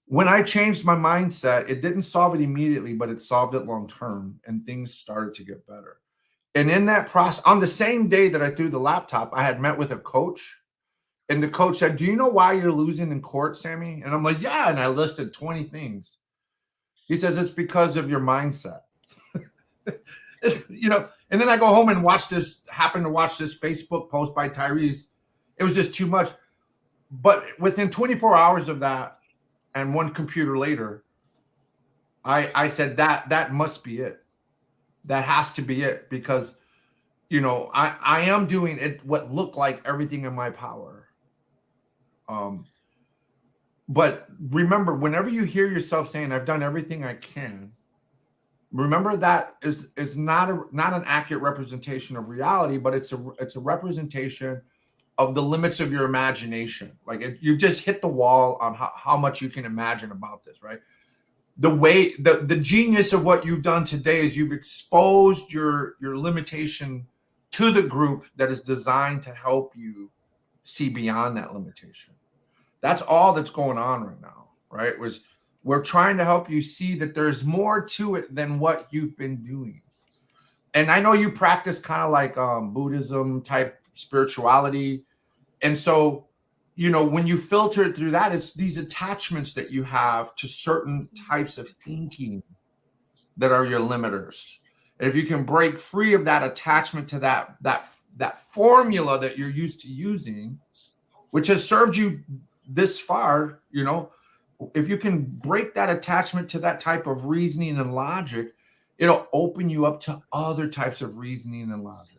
When I changed my mindset, it didn't solve it immediately, but it solved it long term, and things started to get better. And in that process, on the same day that I threw the laptop, I had met with a coach, and the coach said, "Do you know why you're losing in court, Sammy?" And I'm like, "Yeah." And I listed 20 things. He says, "It's because of your mindset." And then I go home and happen to watch this Facebook post by Tyrese. It was just too much. But within 24 hours of that and one computer later, I said that must be it. That has to be it, because, I am doing it what looked like everything in my power. But remember, whenever you hear yourself saying, "I've done everything I can," remember that is not an accurate representation of reality, but it's a representation of the limits of your imagination. Like, you just hit the wall on how much you can imagine about this, right? The genius of what you've done today is you've exposed your limitation to the group that is designed to help you see beyond that limitation. That's all that's going on right now, right? We're trying to help you see that there's more to it than what you've been doing. And I know you practice kind of like Buddhism type spirituality. And so, when you filter it through that, it's these attachments that you have to certain types of thinking that are your limiters. And if you can break free of that attachment to that formula that you're used to using, which has served you this far, you know, if you can break that attachment to that type of reasoning and logic, it'll open you up to other types of reasoning and logic.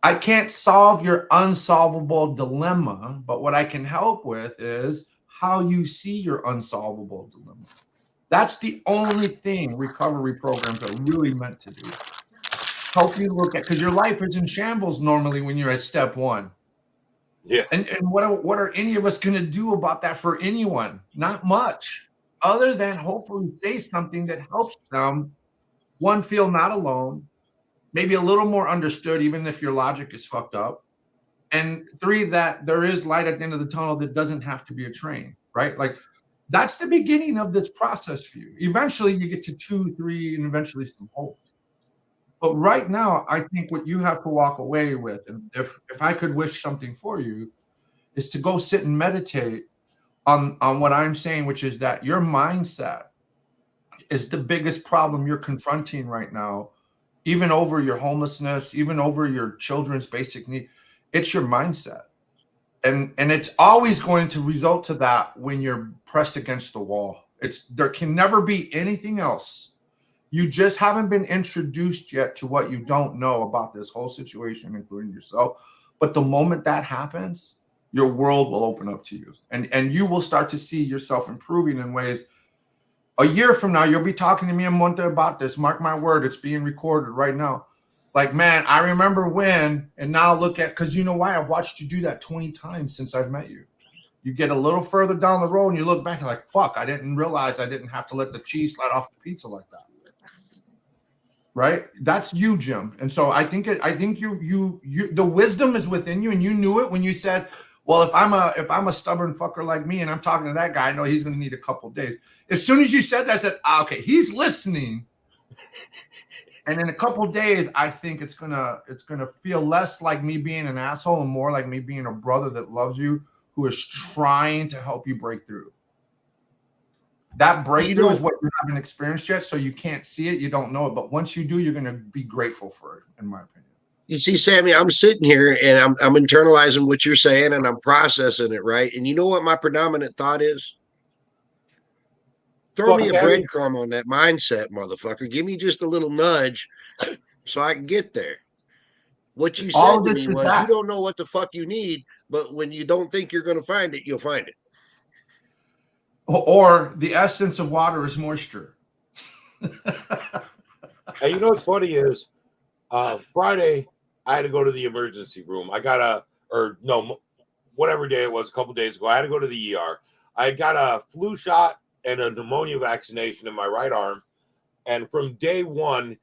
I can't solve your unsolvable dilemma, but what I can help with is how you see your unsolvable dilemma. That's the only thing recovery programs are really meant to do. Help you look at, because your life is in shambles normally when you're at step one. Yeah. And what are any of us going to do about that for anyone? Not much, other than hopefully say something that helps them, one, feel not alone, maybe a little more understood, even if your logic is fucked up. And three, that there is light at the end of the tunnel that doesn't have to be a train, right? Like, that's the beginning of this process for you. Eventually you get to 2, 3, and eventually some hope. But right now, I think what you have to walk away with, and if I could wish something for you, is to go sit and meditate on what I'm saying, which is that your mindset is the biggest problem you're confronting right now, even over your homelessness, even over your children's basic need. It's your mindset. And it's always going to result to that when you're pressed against the wall. There can never be anything else. You just haven't been introduced yet to what you don't know about this whole situation, including yourself. But the moment that happens, your world will open up to you, and you will start to see yourself improving in ways. A year from now, you'll be talking to me and Monte about this. Mark my word, it's being recorded right now. Like, man, I remember when, and now look at, because you know why? I've watched you do that 20 times since I've met you. You get a little further down the road and you look back and like, fuck, I didn't realize I didn't have to let the cheese slide off the pizza like that. Right? That's you, Jim. And so I think you the wisdom is within you, and you knew it when you said, well, if I'm a stubborn fucker like me and I'm talking to that guy, I know he's going to need a couple of days. As soon as you said that, I said, okay, he's listening. And in a couple of days, I think it's gonna feel less like me being an asshole and more like me being a brother that loves you, who is trying to help you break through. That breakthrough is what you haven't experienced yet, so you can't see it, you don't know it. But once you do, you're gonna be grateful for it, in my opinion. You see, Sammy, I'm sitting here and I'm internalizing what you're saying and I'm processing it, right? And you know what my predominant thought is? Throw me a breadcrumb on that mindset, motherfucker. Give me just a little nudge so I can get there. What you said to me was, you don't know what the fuck you need, but when you don't think you're going to find it, you'll find it. Or the essence of water is moisture. And you know what's funny is Friday, I had to go to the emergency room. Whatever day it was, a couple days ago, I had to go to the ER. I got a flu shot and a pneumonia vaccination in my right arm. And from day one,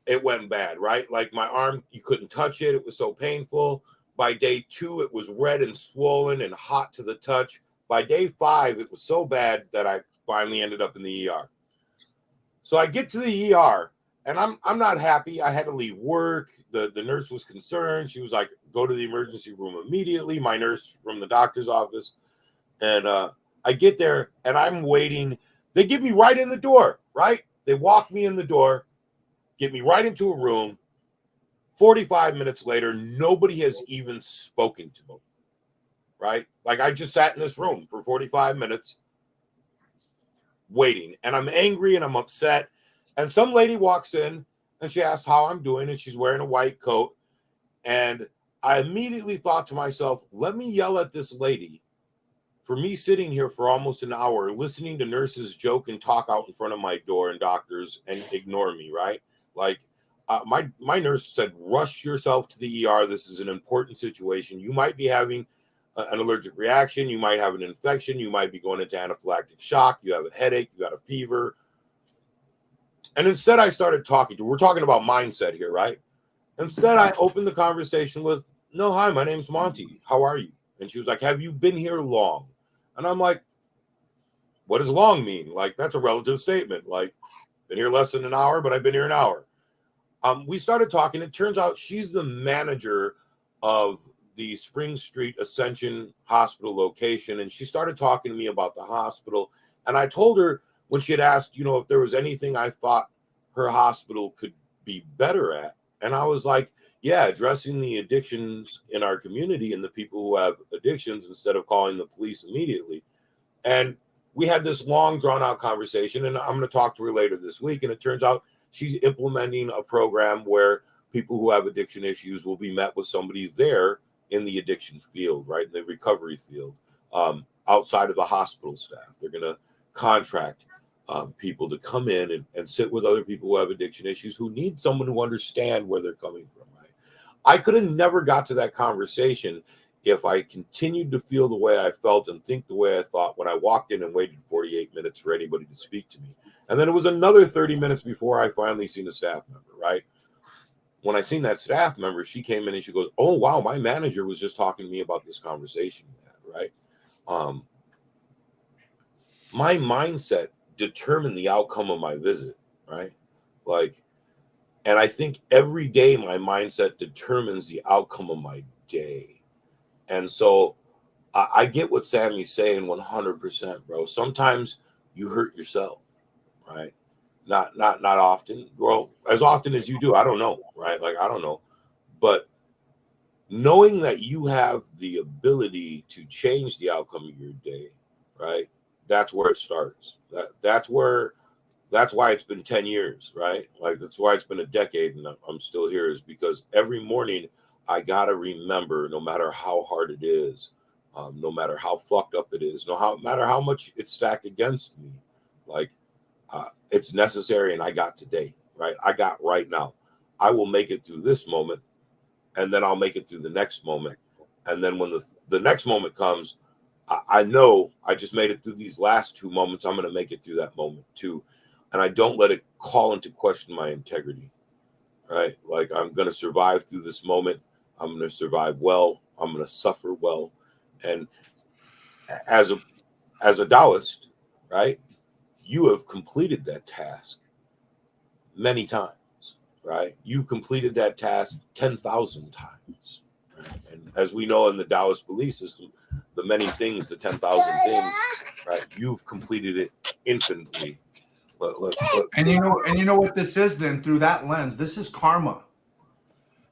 it went bad, right? Like my arm, you couldn't touch it. It was so painful. By day 2, it was red and swollen and hot to the touch. By day 5, it was so bad that I finally ended up in the ER. So I get to the ER and I'm not happy. I had to leave work. The nurse was concerned. She was like, go to the emergency room immediately. My nurse from the doctor's office. And I get there and I'm waiting. They get me right in the door, right? They walk me in the door, get me right into a room. 45 minutes later, nobody has even spoken to me, right? Like I just sat in this room for 45 minutes waiting, and I'm angry and I'm upset. And some lady walks in and she asks how I'm doing, and she's wearing a white coat. And I immediately thought to myself, let me yell at this lady for me sitting here for almost an hour listening to nurses joke and talk out in front of my door and doctors and ignore me, right? Like my nurse said, rush yourself to the ER. This is an important situation. You might be having an allergic reaction. You might have an infection. You might be going into anaphylactic shock. You have a headache. You got a fever. And instead I started talking to her. We're talking about mindset here, right? Instead, I opened the conversation with, no, hi, my name's Monty. How are you? And she was like, have you been here long? And I'm like, what does long mean? Like, that's a relative statement. Like, been here less than an hour, but I've been here an hour. We started talking. It turns out she's the manager of the Spring Street Ascension Hospital location. And she started talking to me about the hospital. And I told her, when she had asked, you know, if there was anything I thought her hospital could be better at. And I was like, yeah, addressing the addictions in our community and the people who have addictions instead of calling the police immediately. And we had this long, drawn out conversation, and I'm going to talk to her later this week. And it turns out she's implementing a program where people who have addiction issues will be met with somebody there in the addiction field, right? In the recovery field, outside of the hospital staff. They're going to contract people to come in and sit with other people who have addiction issues who need someone to understand where they're coming from, right? I could have never got to that conversation if I continued to feel the way I felt and think the way I thought when I walked in and waited 48 minutes for anybody to speak to me. And then it was another 30 minutes before I finally seen a staff member, right? When I seen that staff member, she came in and she goes, oh, wow, my manager was just talking to me about this conversation we had, right? My mindset determined the outcome of my visit, right? Like, and I think every day my mindset determines the outcome of my day. And so I get what Sammy's saying 100%, bro. Sometimes you hurt yourself, right? Not often. Well, as often as you do, I don't know, right? Like, I don't know. But knowing that you have the ability to change the outcome of your day, right? That's where it starts. That's why it's been 10 years, right? Like, that's why it's been a decade and I'm still here, is because every morning I gotta remember, no matter how hard it is, no matter how fucked up it is, no matter how much it's stacked against me, like, it's necessary, and I got today, right? I got right now. I will make it through this moment, and then I'll make it through the next moment, and then when the next moment comes, I know I just made it through these last two moments. I'm going to make it through that moment too, and I don't let it call into question my integrity, right? Like, I'm going to survive through this moment. I'm going to survive well. I'm going to suffer well, and as a Taoist, right? You have completed that task many times, right? You've completed that task 10,000 times. Right? And as we know in the Taoist belief system, the many things, the 10,000 things, right? You've completed it infinitely. Look. And you know what this is then through that lens? This is karma.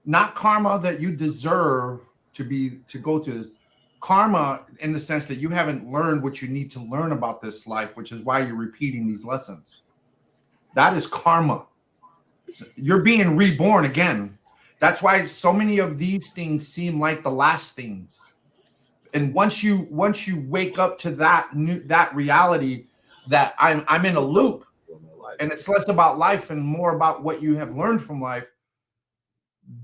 Not karma that you deserve to go to this. Karma in the sense that you haven't learned what you need to learn about this life, which is why you're repeating these lessons. That is karma. You're being reborn again. That's why so many of these things seem like the last things. And once you wake up to that reality that I'm in a loop, and it's less about life and more about what you have learned from life,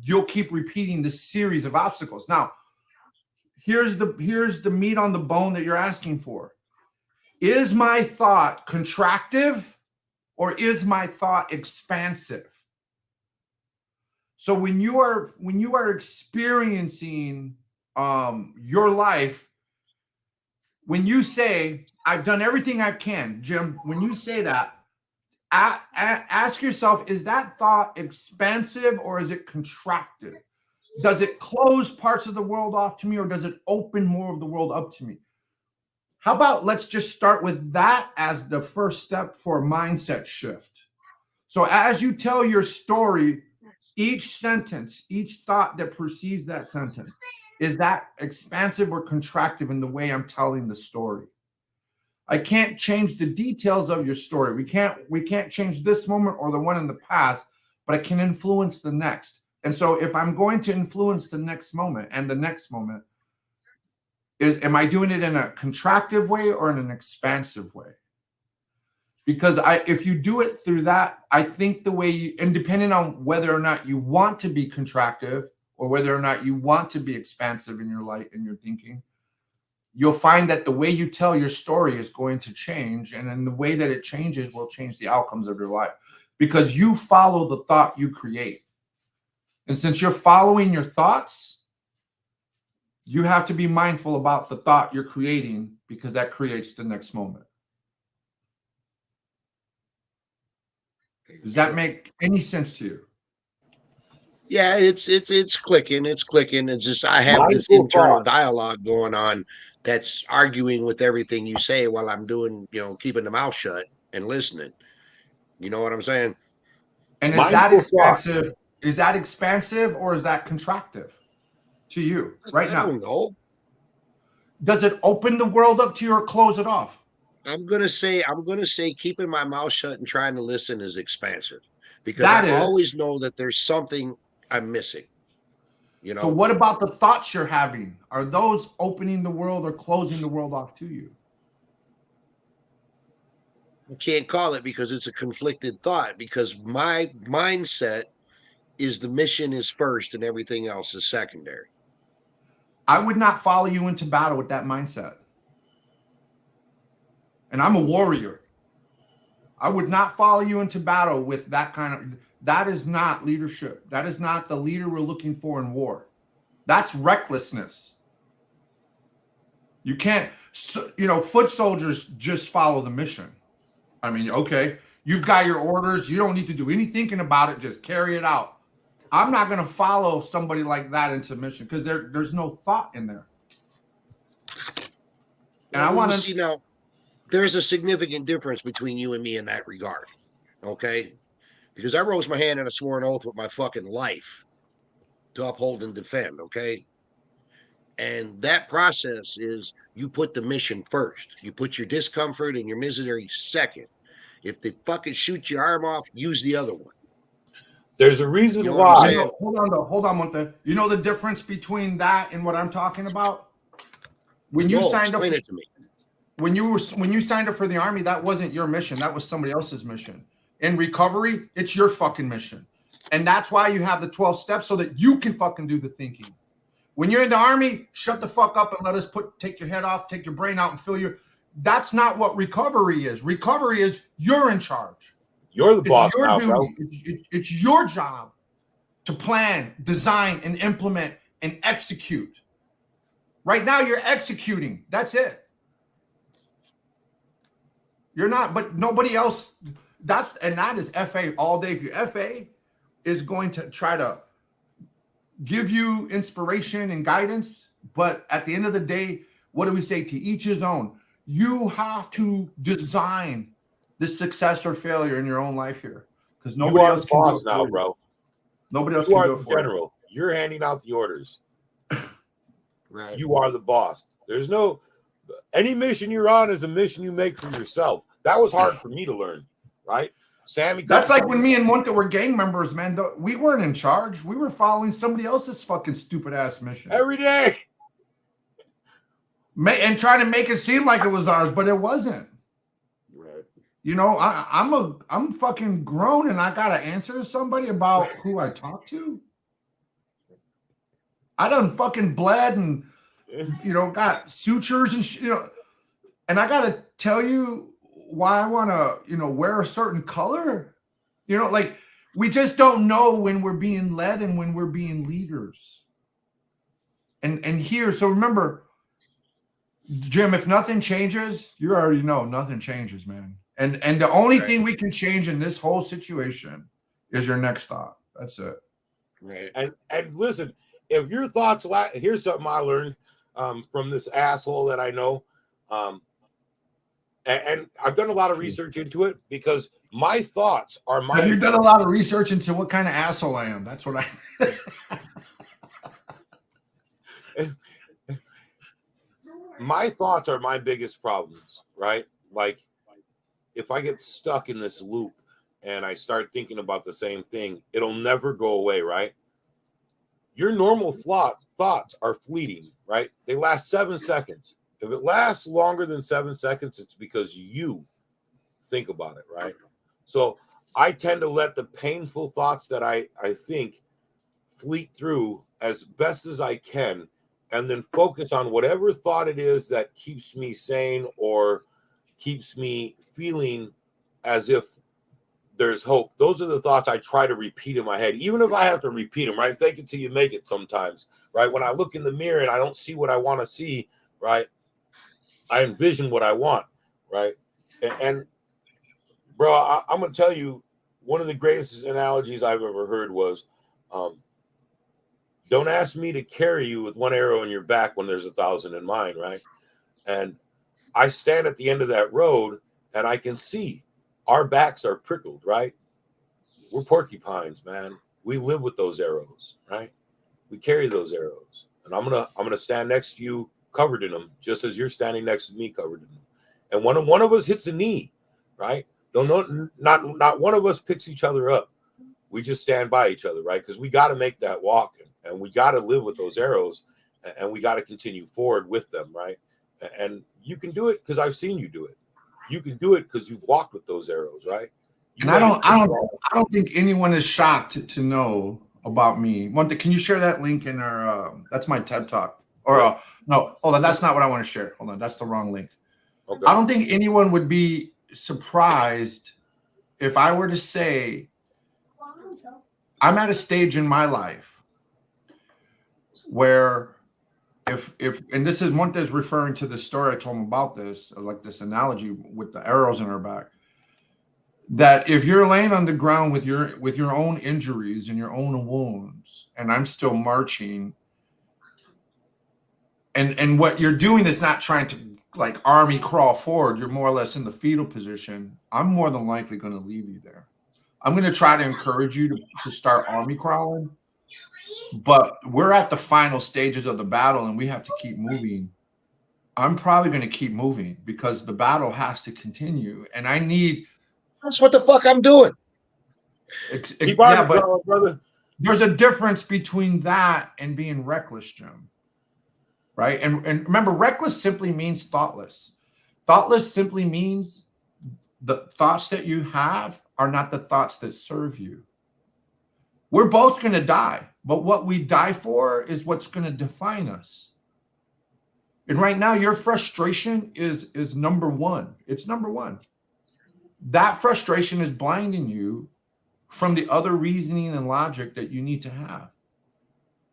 you'll keep repeating this series of obstacles. Now, here's the meat on the bone that you're asking for. Is my thought contractive or is my thought expansive? So when you are experiencing your life, when you say, I've done everything I can, Jim, when you say that, ask yourself, is that thought expansive or is it contractive? Does it close parts of the world off to me or does it open more of the world up to me? How about let's just start with that as the first step for a mindset shift. So as you tell your story, each sentence, each thought that precedes that sentence, is that expansive or contractive in the way I'm telling the story? I can't change the details of your story. We can't change this moment or the one in the past, but I can influence the next. And so if I'm going to influence the next moment and the next moment, am I doing it in a contractive way or in an expansive way? Because if you do it through that, I think the way and depending on whether or not you want to be contractive or whether or not you want to be expansive in your life and your thinking, you'll find that the way you tell your story is going to change. And then the way that it changes will change the outcomes of your life because you follow the thought you create. And since you're following your thoughts, you have to be mindful about the thought you're creating because that creates the next moment. Does that make any sense to you? Yeah, it's clicking. It's clicking. It's just I have this internal dialogue going on that's arguing with everything you say while I'm doing, keeping the mouth shut. and listening. You know what I'm saying? And is that Mindful thought. expansive? Is that expansive or is that contractive to you right I now? don't know. Does it open the world up to you or close it off? I'm gonna say keeping my mouth shut and trying to listen is expansive, because That I is. always know that there's something I'm missing. You know. So what about the thoughts you're having? Are those opening the world or closing the world off to you? I can't call it because it's a conflicted thought, because my mindset is the mission is first and everything else is secondary. I would not follow you into battle with that mindset. And I'm a warrior. I would not follow you into battle with that kind of, that is not leadership. That is not the leader we're looking for in war. That's recklessness. You can't, foot soldiers just follow the mission. I mean, okay, you've got your orders. You don't need to do any thinking about it. Just carry it out. I'm not going to follow somebody like that into mission because there's no thought in there. And I want to see now. There's a significant difference between you and me in that regard, okay? Because I rose my hand and I swore an oath with my fucking life to uphold and defend, okay? And that process is you put the mission first. You put your discomfort and your misery second. If they fucking shoot your arm off, use the other one. There's a reason You know what I'm why. saying? Hold on one thing. You know the difference between that and what I'm talking about? When you signed up, explain it to me. When you signed up for the Army, that wasn't your mission. That was somebody else's mission. In recovery, it's your fucking mission. And that's why you have the 12 steps so that you can fucking do the thinking. When you're in the Army, shut the fuck up and let us take your head off, take your brain out and fill your. That's not what recovery is. Recovery is you're in charge. You're the boss your now, duty. bro. It's your job to plan, design, and implement and execute. Right now, you're executing. That's it. You're not, but nobody else. That is FA all day. If your FA is going to try to give you inspiration and guidance, but at the end of the day, what do we say? To each his own. You have to design the success or failure in your own life here, because nobody else can do it now, bro. Nobody else you can are do it the for general. You're handing out the orders. Right. You are the boss. There's no any mission you're on is a mission you make for yourself. That was hard for me to learn, right? Sammy. That's like when me and Monte were gang members, man. We weren't in charge. We were following somebody else's fucking stupid ass mission every day, and trying to make it seem like it was ours, but it wasn't. Right. You know, I'm fucking grown and I gotta answer to somebody about who I talk to. I done fucking bled and got sutures and and I gotta tell you why I want to wear a certain color. Like we just don't know when we're being led and when we're being leaders. And here, so remember, Jim, if nothing changes, you already know nothing changes, man. And the only thing we can change in this whole situation is your next thought. That's it. Right. And listen, if your thoughts here's something I learned from this asshole that I know. And I've done a lot of research into it because my thoughts are my. Have you done a lot of research into what kind of asshole I am? That's what My thoughts are my biggest problems, right? Like if I get stuck in this loop and I start thinking about the same thing, it'll never go away, right? Your normal thoughts are fleeting, right? They last 7 seconds. If it lasts longer than 7 seconds, it's because you think about it, right? So I tend to let the painful thoughts that I think fleet through as best as I can, and then focus on whatever thought it is that keeps me sane or keeps me feeling as if there's hope. Those are the thoughts I try to repeat in my head, even if I have to repeat them, right? Fake it till you make it sometimes, right? When I look in the mirror and I don't see what I want to see, right? I envision what I want, right? And bro, I'm going to tell you, one of the greatest analogies I've ever heard was, don't ask me to carry you with one arrow in your back when there's 1,000 in mine, right? And I stand at the end of that road and I can see our backs are prickled, right? We're porcupines, man. We live with those arrows, right? We carry those arrows, and I'm gonna stand next to you, covered in them, just as you're standing next to me, covered in them. And one of us hits a knee, right? Don't know, not one of us picks each other up. We just stand by each other, right? Because we got to make that walk, and we got to live with those arrows, and we got to continue forward with them, right? And you can do it because I've seen you do it. You can do it because you've walked with those arrows, right? And I don't think anyone is shocked to know about me. Can you share that link in our? That's my TED Talk. Or no, hold on, that's not what I want to share. Hold on, that's the wrong link. Okay. I don't think anyone would be surprised if I were to say I'm at a stage in my life where if and this is one that's referring to the story I told him about this, like this analogy with the arrows in our back, that if you're laying on the ground with your own injuries and your own wounds, and I'm still marching, and what you're doing is not trying to like army crawl forward, you're more or less in the fetal position, I'm more than likely going to leave you there. I'm going to try to encourage you to start army crawling, but we're at the final stages of the battle and we have to keep moving. I'm probably going to keep moving because the battle has to continue, and I need. That's what the fuck I'm doing. But brother, there's a difference between that and being reckless, Jim. Right? And remember, reckless simply means thoughtless. Thoughtless simply means the thoughts that you have are not the thoughts that serve you. We're both going to die, but what we die for is what's going to define us. And right now, your frustration is number one. It's number one. That frustration is blinding you from the other reasoning and logic that you need to have.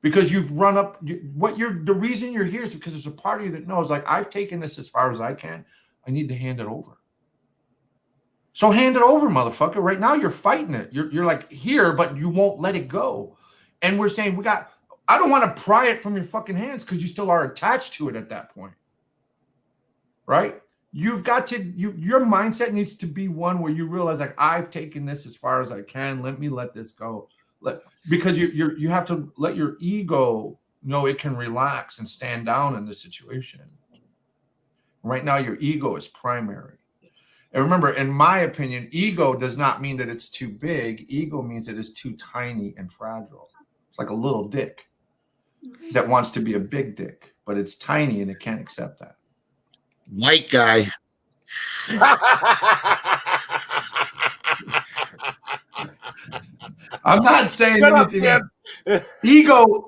Because you've run up the reason you're here is because there's a part of you that knows, like, I've taken this as far as I can. I need to hand it over. So hand it over, motherfucker. Right now you're fighting it. You're like here, but you won't let it go. And we're saying I don't want to pry it from your fucking hands because you still are attached to it at that point. Right? You've got to, your mindset needs to be one where you realize, like, I've taken this as far as I can. Let me let this go. Because you have to let your ego know it can relax and stand down in this situation. Right now, your ego is primary. And remember, in my opinion, ego does not mean that it's too big. Ego means that it's too tiny and fragile. It's like a little dick that wants to be a big dick, but it's tiny and it can't accept that. White guy. I'm not saying anything. Ego.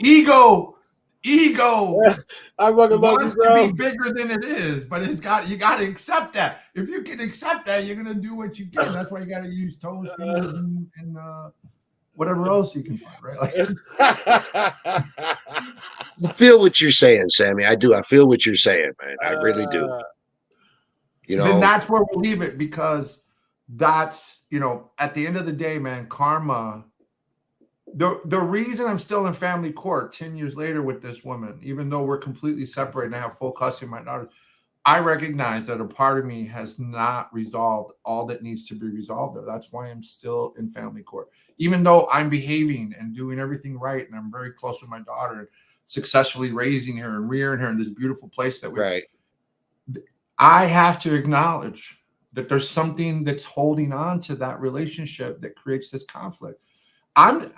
I fucking love you, bro. To be bigger than it is, but you got to accept that. If you can accept that, you're gonna do what you can. That's why you got to use toes, fingers, and whatever else you can find, right? I feel what you're saying, Sammy. I do. I feel what you're saying, man. I really do. You know, then that's where we'll leave it, because that's, at the end of the day, man, karma. The reason I'm still in family court 10 years later with this woman, even though we're completely separated and I have full custody of my daughter, I recognize that a part of me has not resolved all that needs to be resolved there. That's why I'm still in family court. Even though I'm behaving and doing everything right, and I'm very close with my daughter and successfully raising her and rearing her in this beautiful place that we right. I have to acknowledge that there's something that's holding on to that relationship that creates this conflict.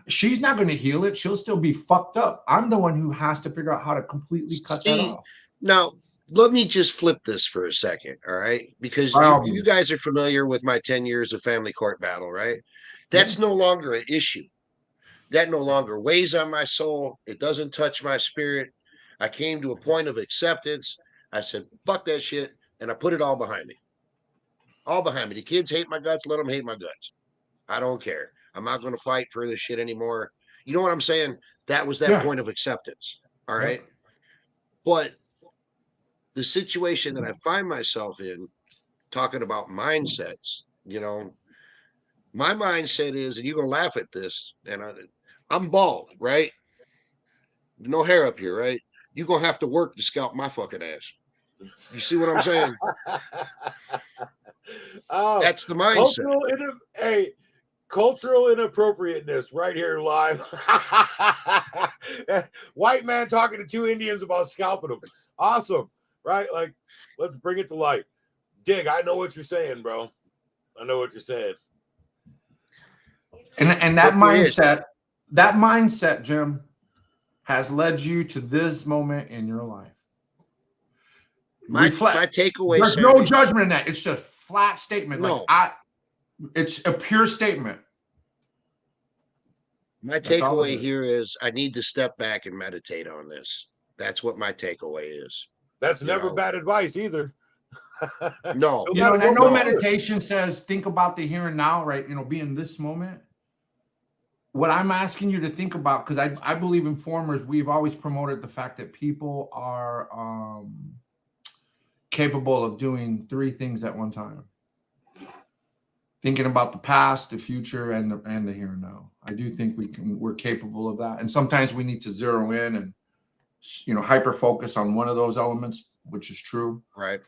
She's not going to heal it. She'll still be fucked up. I'm the one who has to figure out how to completely cut that off. Now, let me just flip this for a second, all right? Because you guys are familiar with my 10 years of family court battle, right? That's no longer an issue. That no longer weighs on my soul. It doesn't touch my spirit. I came to a point of acceptance. I said, fuck that shit, and I put it all behind me. All behind me. The kids hate my guts. Let them hate my guts. I don't care. I'm not going to fight for this shit anymore. You know what I'm saying? That was that point of acceptance. All right. But the situation that I find myself in, talking about mindsets, my mindset is, and you're going to laugh at this, and I'm bald, right? No hair up here, right? You're going to have to work to scalp my fucking ass. You see what I'm saying? Oh, That's the mindset. cultural inappropriateness right here live. White man talking to two Indians about scalping them. Awesome, right? Like, let's bring it to light. Dig, I know what you're saying, bro. I know what you're saying. And that mindset, Jim, has led you to this moment in your life. My takeaway. There's no judgment in that. It's a flat statement. No. It's a pure statement. My takeaway here is I need to step back and meditate on this. That's what my takeaway is. That's never bad advice either. No. And I know meditation says think about the here and now, right? Be in this moment. What I'm asking you to think about, because I believe informers, we've always promoted the fact that people are capable of doing three things at one time. Thinking about the past, the future, and the here and now. I do think we're capable of that. And sometimes we need to zero in and hyper focus on one of those elements, which is true. Right.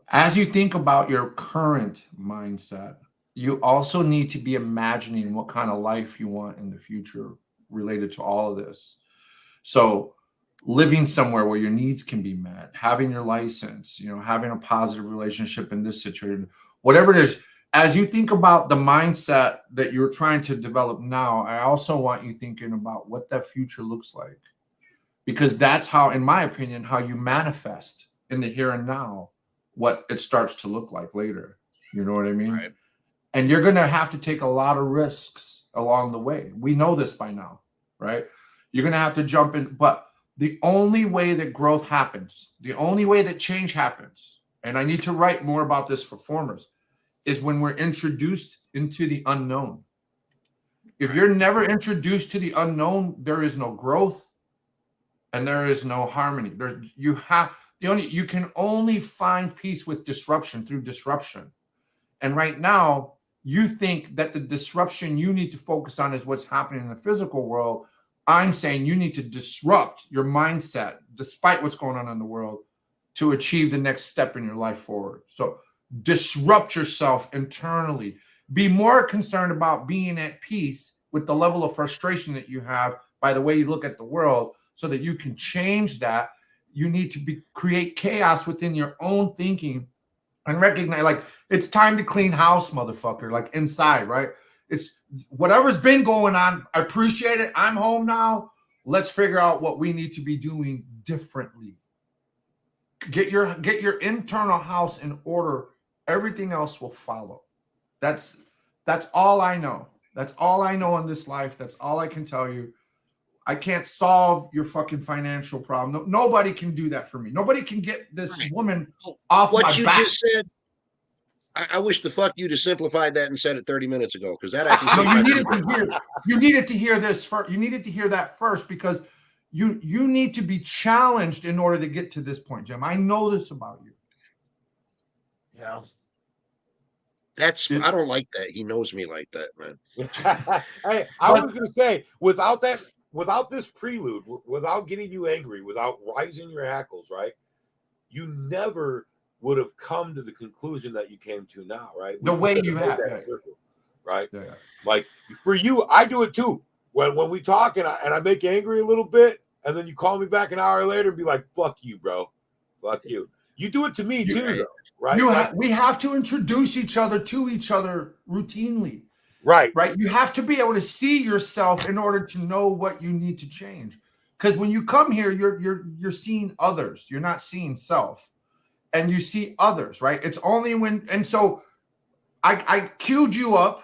As you think about your current mindset, you also need to be imagining what kind of life you want in the future related to all of this. So living somewhere where your needs can be met, having your license, having a positive relationship in this situation, whatever it is. As you think about the mindset that you're trying to develop now, I also want you thinking about what that future looks like. Because that's how, in my opinion, how you manifest in the here and now what it starts to look like later. You know what I mean? Right. And you're going to have to take a lot of risks along the way. We know this by now, right? You're going to have to jump in. But the only way that growth happens, the only way that change happens, and I need to write more about this for formers, is when we're introduced into the unknown. If you're never introduced to the unknown, there is no growth and there is no harmony. You can only find peace with disruption, through disruption. And right now, you think that the disruption you need to focus on is what's happening in the physical world. I'm saying you need to disrupt your mindset, despite what's going on in the world, to achieve the next step in your life forward. So disrupt yourself internally. Be more concerned about being at peace with the level of frustration that you have by the way you look at the world, so that you can change that. You need to create chaos within your own thinking and recognize, like, it's time to clean house, motherfucker, like inside, right? It's whatever's been going on. I appreciate it. I'm home now. Let's figure out what we need to be doing differently. Get your internal house in order. Everything else will follow. That's all I know. That's all I know in this life. That's all I can tell you. I can't solve your fucking financial problem. Nobody can do that for me. Nobody can get this woman off my back. What you just said, I wish the fuck you'd have simplified that and said it 30 minutes ago, because that actually. No, you needed to hear this first. You needed to hear that first, because you need to be challenged in order to get to this point, Jim. I know this about you. Yeah. I don't like that. He knows me like that, man. Hey, I was going to say, without this prelude, without getting you angry, without rising your hackles, right? You never would have come to the conclusion that you came to now, right? The way you have, right? Yeah. Like for you, I do it too. When we talk and I make you angry a little bit, and then you call me back an hour later and be like, "Fuck you, bro. Fuck you." You do it to me too, though, right? We have to introduce each other to each other routinely. Right. You have to be able to see yourself in order to know what you need to change. Because when you come here, you're seeing others. You're not seeing self. And you see others, right? It's only when, and so I queued you up,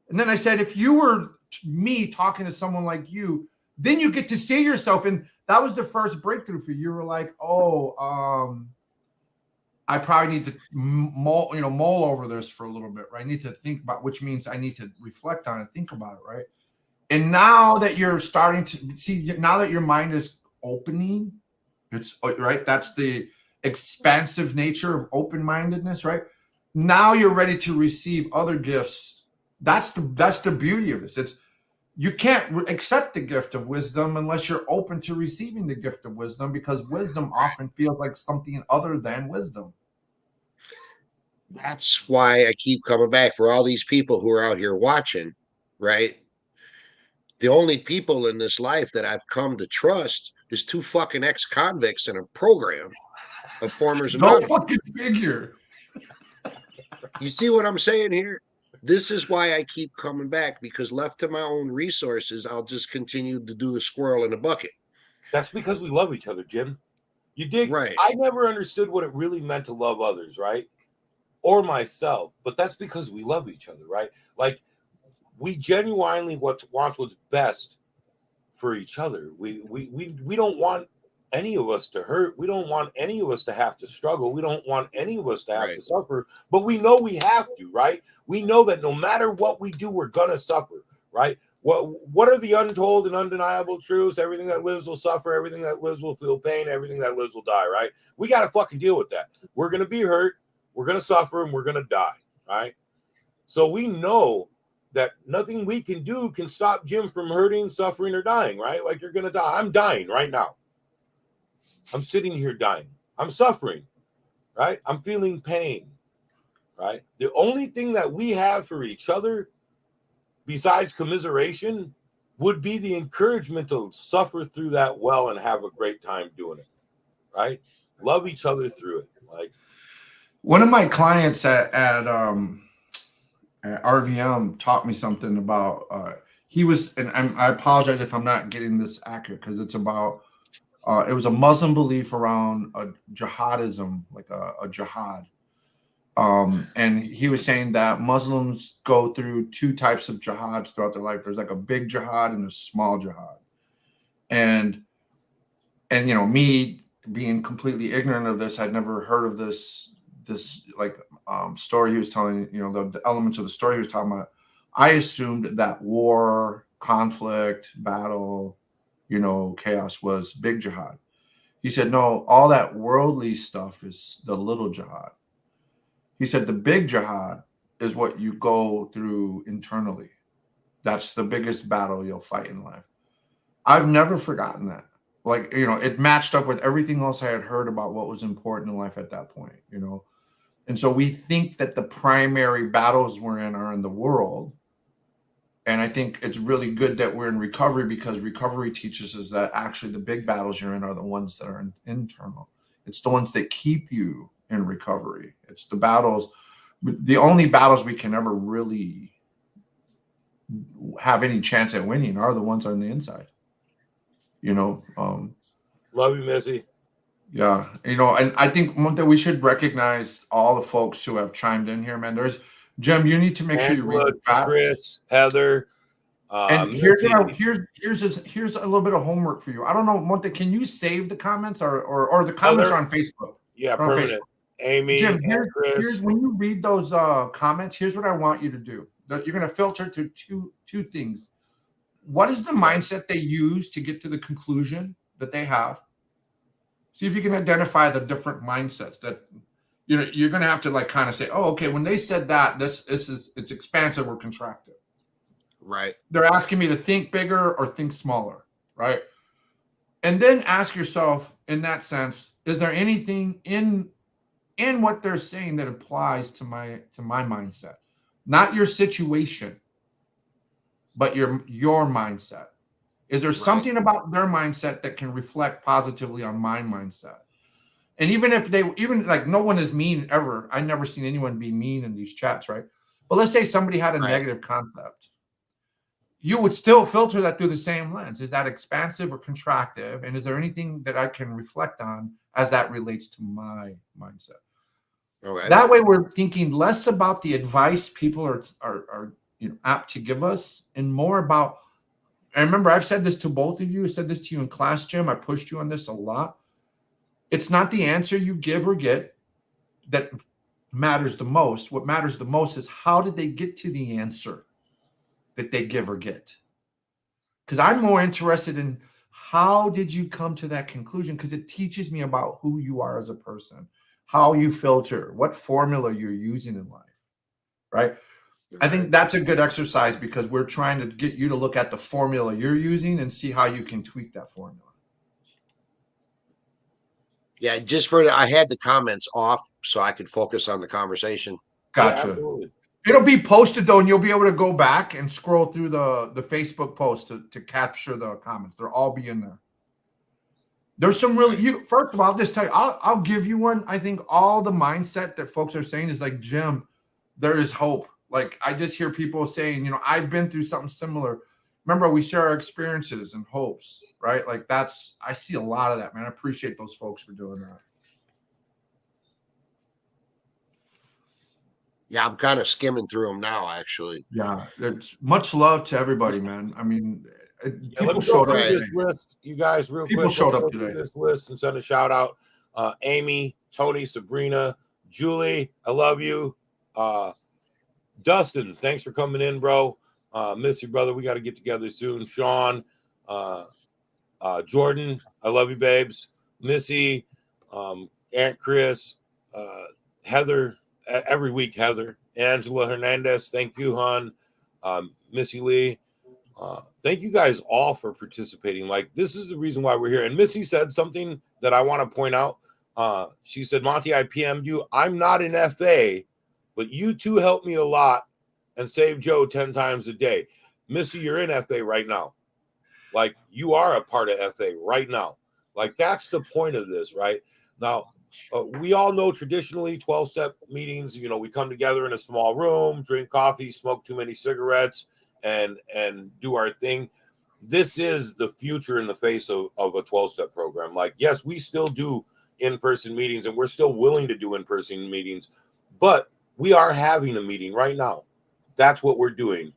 and then I said, if you were me talking to someone like you, then you get to see yourself. And that was the first breakthrough for you. You were like, I probably need to mull over this for a little bit, right? I need to think about, which means I need to reflect on it, think about it, right? And now that you're starting to see, now that your mind is opening, it's right. That's the expansive nature of open-mindedness, right? Now you're ready to receive other gifts. That's the beauty of this. You can't accept the gift of wisdom unless you're open to receiving the gift of wisdom, because wisdom often feels like something other than wisdom. That's why I keep coming back for all these people who are out here watching, right? The only people in this life that I've come to trust is 2 fucking ex-convicts in a program of Formers Go Anonymous. fucking figure. You see what I'm saying here? This is why I keep coming back, because left to my own resources, I'll just continue to do the squirrel in the bucket. That's because we love each other, Jim. You dig? Right. I never understood what it really meant to love others, right? Or myself, but that's because we love each other, right? Like, we genuinely want what's best for each other. We don't want any of us to hurt. We don't want any of us to have to struggle. We don't want any of us to have to suffer, but we know we have to, right? We know that no matter what we do, we're gonna suffer, right? What are the untold and undeniable truths? Everything that lives will suffer. Everything that lives will feel pain. Everything that lives will die, right? We got to fucking deal with that. We're gonna be hurt. We're gonna suffer, and we're gonna die, right? So we know that nothing we can do can stop Jim from hurting, suffering, or dying, right? Like, you're gonna die. I'm dying right now. I'm sitting here dying. I'm suffering, right? I'm feeling pain, right? The only thing that we have for each other, besides commiseration, would be the encouragement to suffer through that well and have a great time doing it, right? Love each other through it. Like, one of my clients at RVM taught me something about he was, and I apologize if I'm not getting this accurate, because it's about it was a Muslim belief around a jihadism, like a jihad. And he was saying that Muslims go through 2 types of jihads throughout their life. There's like a big jihad and a small jihad. And you know, me being completely ignorant of this, I'd never heard of this like story he was telling, you know, the elements of the story he was talking about. I assumed that war, conflict, battle, you know, chaos was big jihad. He said, no, all that worldly stuff is the little jihad. He said the big jihad is what you go through internally. That's the biggest battle you'll fight in life. I've never forgotten that. Like, you know, it matched up with everything else I had heard about what was important in life at that point, you know. And so we think that the primary battles we're in are in the world. And I think it's really good that we're in recovery, because recovery teaches us that actually the big battles you're in are the ones that are internal. It's the ones that keep you in recovery. It's the battles, the only battles we can ever really have any chance at winning are the ones on the inside. You know, love you, Missy. Yeah, you know, and I think that we should recognize all the folks who have chimed in here, man. There's Jim. You need to make sure you read the chat. Chris, Heather, and here's a little bit of homework for you. I don't know, Monte, can you save the comments or the comments are on Facebook? Yeah, permanent. Facebook. Amy, Jim, here's when you read those comments. Here's what I want you to do. You're going to filter to two things. What is the mindset they use to get to the conclusion that they have? See if you can identify the different mindsets that, you know, you're going to have to like kind of say, oh, okay, when they said that, it's expansive or contractive. Right. They're asking me to think bigger or think smaller, right? And then ask yourself, in that sense, is there anything in what they're saying that applies to my mindset? Not your situation, but your mindset. Is there something about their mindset that can reflect positively on my mindset? And even if like no one is mean ever, I've never seen anyone be mean in these chats, right? But let's say somebody had a negative concept. You would still filter that through the same lens. Is that expansive or contractive? And is there anything that I can reflect on as that relates to my mindset? Okay. That way we're thinking less about the advice people are you know, apt to give us, and more about, and remember, I've said this to both of you. I said this to you in class, Jim. I pushed you on this a lot. It's not the answer you give or get that matters the most. What matters the most is how did they get to the answer that they give or get? Because I'm more interested in how did you come to that conclusion, because it teaches me about who you are as a person, how you filter, what formula you're using in life, right? I think that's a good exercise, because we're trying to get you to look at the formula you're using and see how you can tweak that formula. Yeah, I had the comments off so I could focus on the conversation. Yeah, Gotcha. absolutely. It'll be posted though, and you'll be able to go back and scroll through the Facebook post to capture the comments. They'll all be in there. There's some really first of all, I'll just tell you, I'll give you one. I think all the mindset that folks are saying is like, Jim, there is hope. Like I just hear people saying, I've been through something similar. Remember, we share our experiences and hopes, right? Like I see a lot of that, man. I appreciate those folks for doing that. Yeah, I'm kind of skimming through them now, actually. Yeah, it's much love to everybody, man. I mean, Let people me showed go up through today. this list, you guys, real People quick. showed Let's up go through today. this list and send a shout out. Amy, Tony, Sabrina, Julie, I love you. Dustin, thanks for coming in, bro. Miss you, brother. We got to get together soon. Sean, Jordan, I love you, babes. Missy, Aunt Chris, Heather, every week, Heather. Angela Hernandez, thank you, hon. Missy Lee. Thank you guys all for participating. Like, this is the reason why we're here. And Missy said something that I want to point out. She said, Monty, I PM'd you. I'm not an FA, but you two helped me a lot and saved Joe 10 times a day. Missy, you're in FA right now. Like, you are a part of FA right now. Like, that's the point of this, right? Now, we all know traditionally 12-step meetings, we come together in a small room, drink coffee, smoke too many cigarettes, and do our thing. This is the future in the face of a 12-step program. Like, yes, we still do in-person meetings, and we're still willing to do in-person meetings, but we are having a meeting right now. That's what we're doing.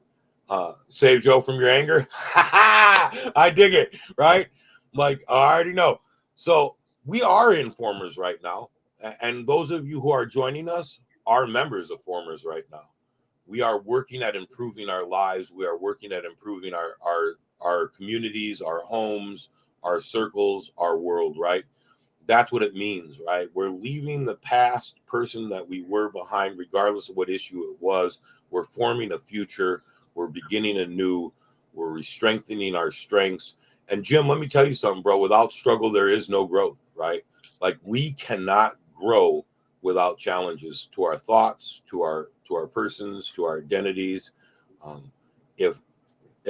Save Joe from your anger. I dig it, right? Like, I already know. So we are informers right now. And those of you who are joining us are members of Formers right now. We are working at improving our lives. We are working at improving our communities, our homes, our circles, our world, right? That's what it means, right? We're leaving the past person that we were behind, regardless of what issue it was. We're forming a future. We're beginning anew. We're strengthening our strengths. And Jim, let me tell you something, bro. Without struggle, there is no growth, right? Like, we cannot grow without challenges to our thoughts, to our persons, to our identities. If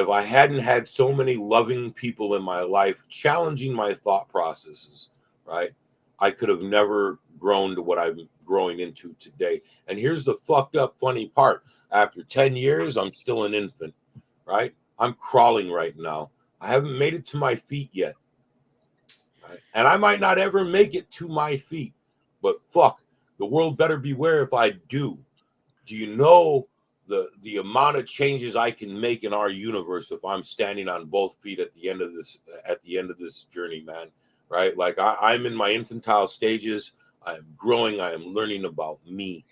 I hadn't had so many loving people in my life challenging my thought processes, right, I could have never grown to what I'm growing into today. And here's the fucked up funny part. After 10 years, I'm still an infant, right? I'm crawling right now. I haven't made it to my feet yet. Right? And I might not ever make it to my feet, but fuck, the world better beware if I do. Do you know the amount of changes I can make in our universe if I'm standing on both feet at the end of this journey, man? Right? Like, I'm in my infantile stages. I am growing. I am learning about me.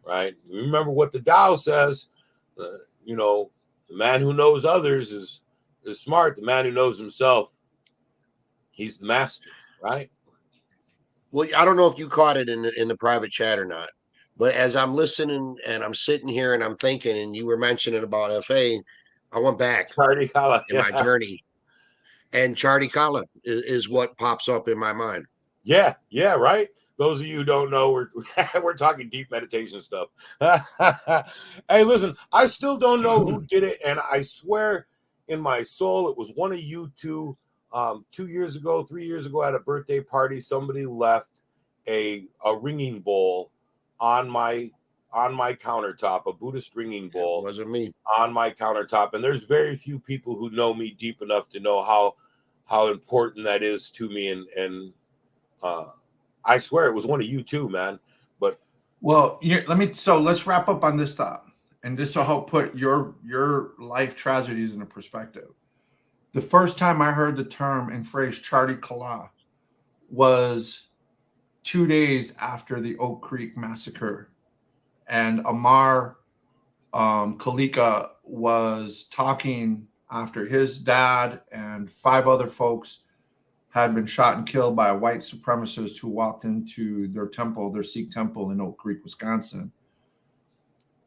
Right? Remember what the Tao says. The man who knows others is smart. The man who knows himself, he's the master. Right? Well, I don't know if you caught it in the private chat or not, but as I'm listening and I'm sitting here and I'm thinking, and you were mentioning about FA, I went back Charlie Kala, in my journey, and Charlie Kala is what pops up in my mind. Yeah, right. Those of you who don't know, we're talking deep meditation stuff. Hey, listen, I still don't know who did it, and I swear in my soul it was one of you two. 3 years ago at a birthday party, somebody left a ringing bowl on my countertop, a Buddhist ringing bowl. It wasn't me. On my countertop, and there's very few people who know me deep enough to know how important that is to me, and I swear it was one of you too, man. But let's wrap up on this thought, and this will help put your life tragedies into perspective. The first time I heard the term and phrase Charlie Kala was 2 days after the Oak Creek massacre, and Amar Kalika was talking after his dad and 5 other folks had been shot and killed by a white supremacist who walked into their temple, their Sikh temple in Oak Creek, Wisconsin.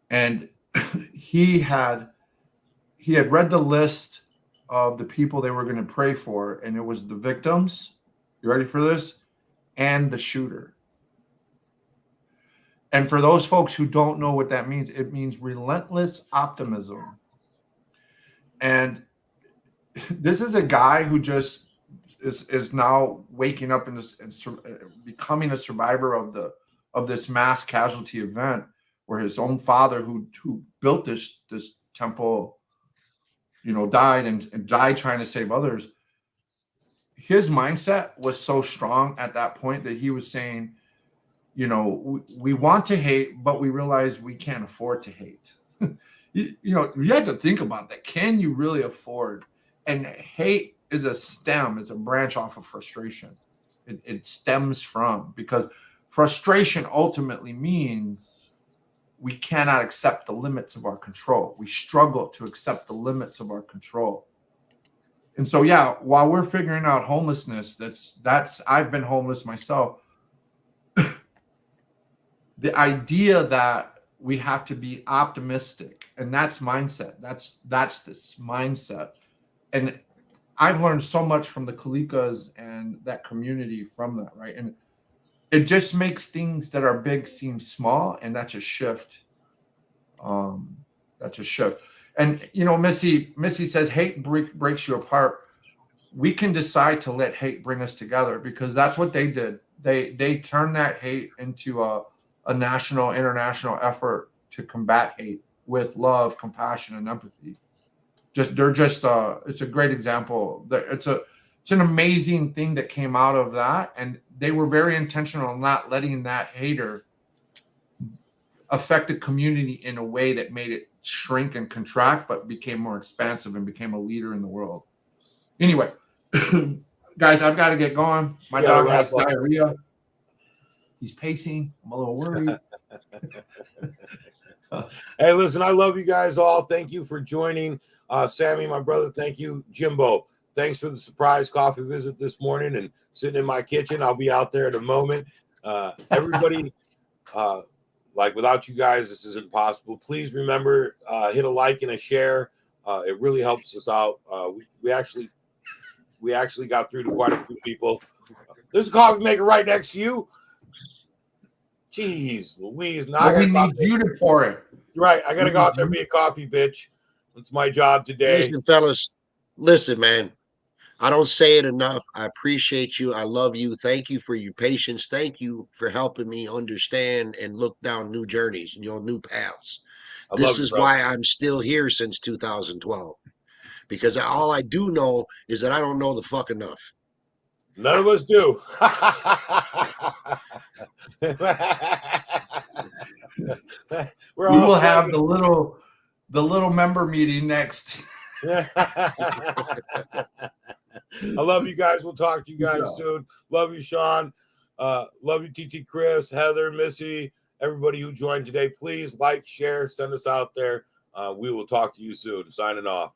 And he had read the list of the people they were going to pray for, and it was the victims. You ready for this? and the shooter. And for those folks who don't know what that means, it means relentless optimism. And this is a guy who just is now waking up and becoming a survivor of this mass casualty event, where his own father, who built this temple, died and died trying to save others. His mindset was so strong at that point that he was saying, we want to hate, but we realize we can't afford to hate. You have to think about that. Can you really afford? And hate is a branch off of frustration. It stems from, because frustration ultimately means we cannot accept the limits of our control. We struggle to accept the limits of our control. And so, yeah, while we're figuring out homelessness, that's I've been homeless myself. The idea that we have to be optimistic, and that's mindset. That's this mindset. And I've learned so much from the Kalikas and that community from that, right? And it just makes things that are big seem small, and that's a shift. That's a shift. And Missy says hate breaks you apart. We can decide to let hate bring us together, because that's what they did. They turned that hate into a national, international effort to combat hate with love, compassion, and empathy. It's a great example. It's an amazing thing that came out of that, and they were very intentional in not letting that hater affect the community in a way that made it shrink and contract, but became more expansive and became a leader in the world. Anyway, guys, I've got to get going. My dog has diarrhea. He's pacing. I'm a little worried. Hey, listen, I love you guys all. Thank you for joining. Sammy, my brother, thank you. Jimbo, thanks for the surprise coffee visit this morning and sitting in my kitchen. I'll be out there in a moment. Everybody, without you guys, this isn't possible. Please remember, hit a like and a share. It really helps us out. We actually got through to quite a few people. There's a coffee maker right next to you. Jeez Louise. Now we need you to pour it. Right. I got to go out there and be a coffee bitch. It's my job today. Listen, fellas. Listen, man. I don't say it enough. I appreciate you. I love you. Thank you for your patience. Thank you for helping me understand and look down new journeys, new paths. This is why I'm still here since 2012. Because all I do know is that I don't know the fuck enough. None of us do. We will have the little member meeting next. I love you guys. We'll talk to you guys soon. Love you, Sean. Love you, TT Chris, Heather, Missy, everybody who joined today. Please like, share, send us out there. We will talk to you soon. Signing off.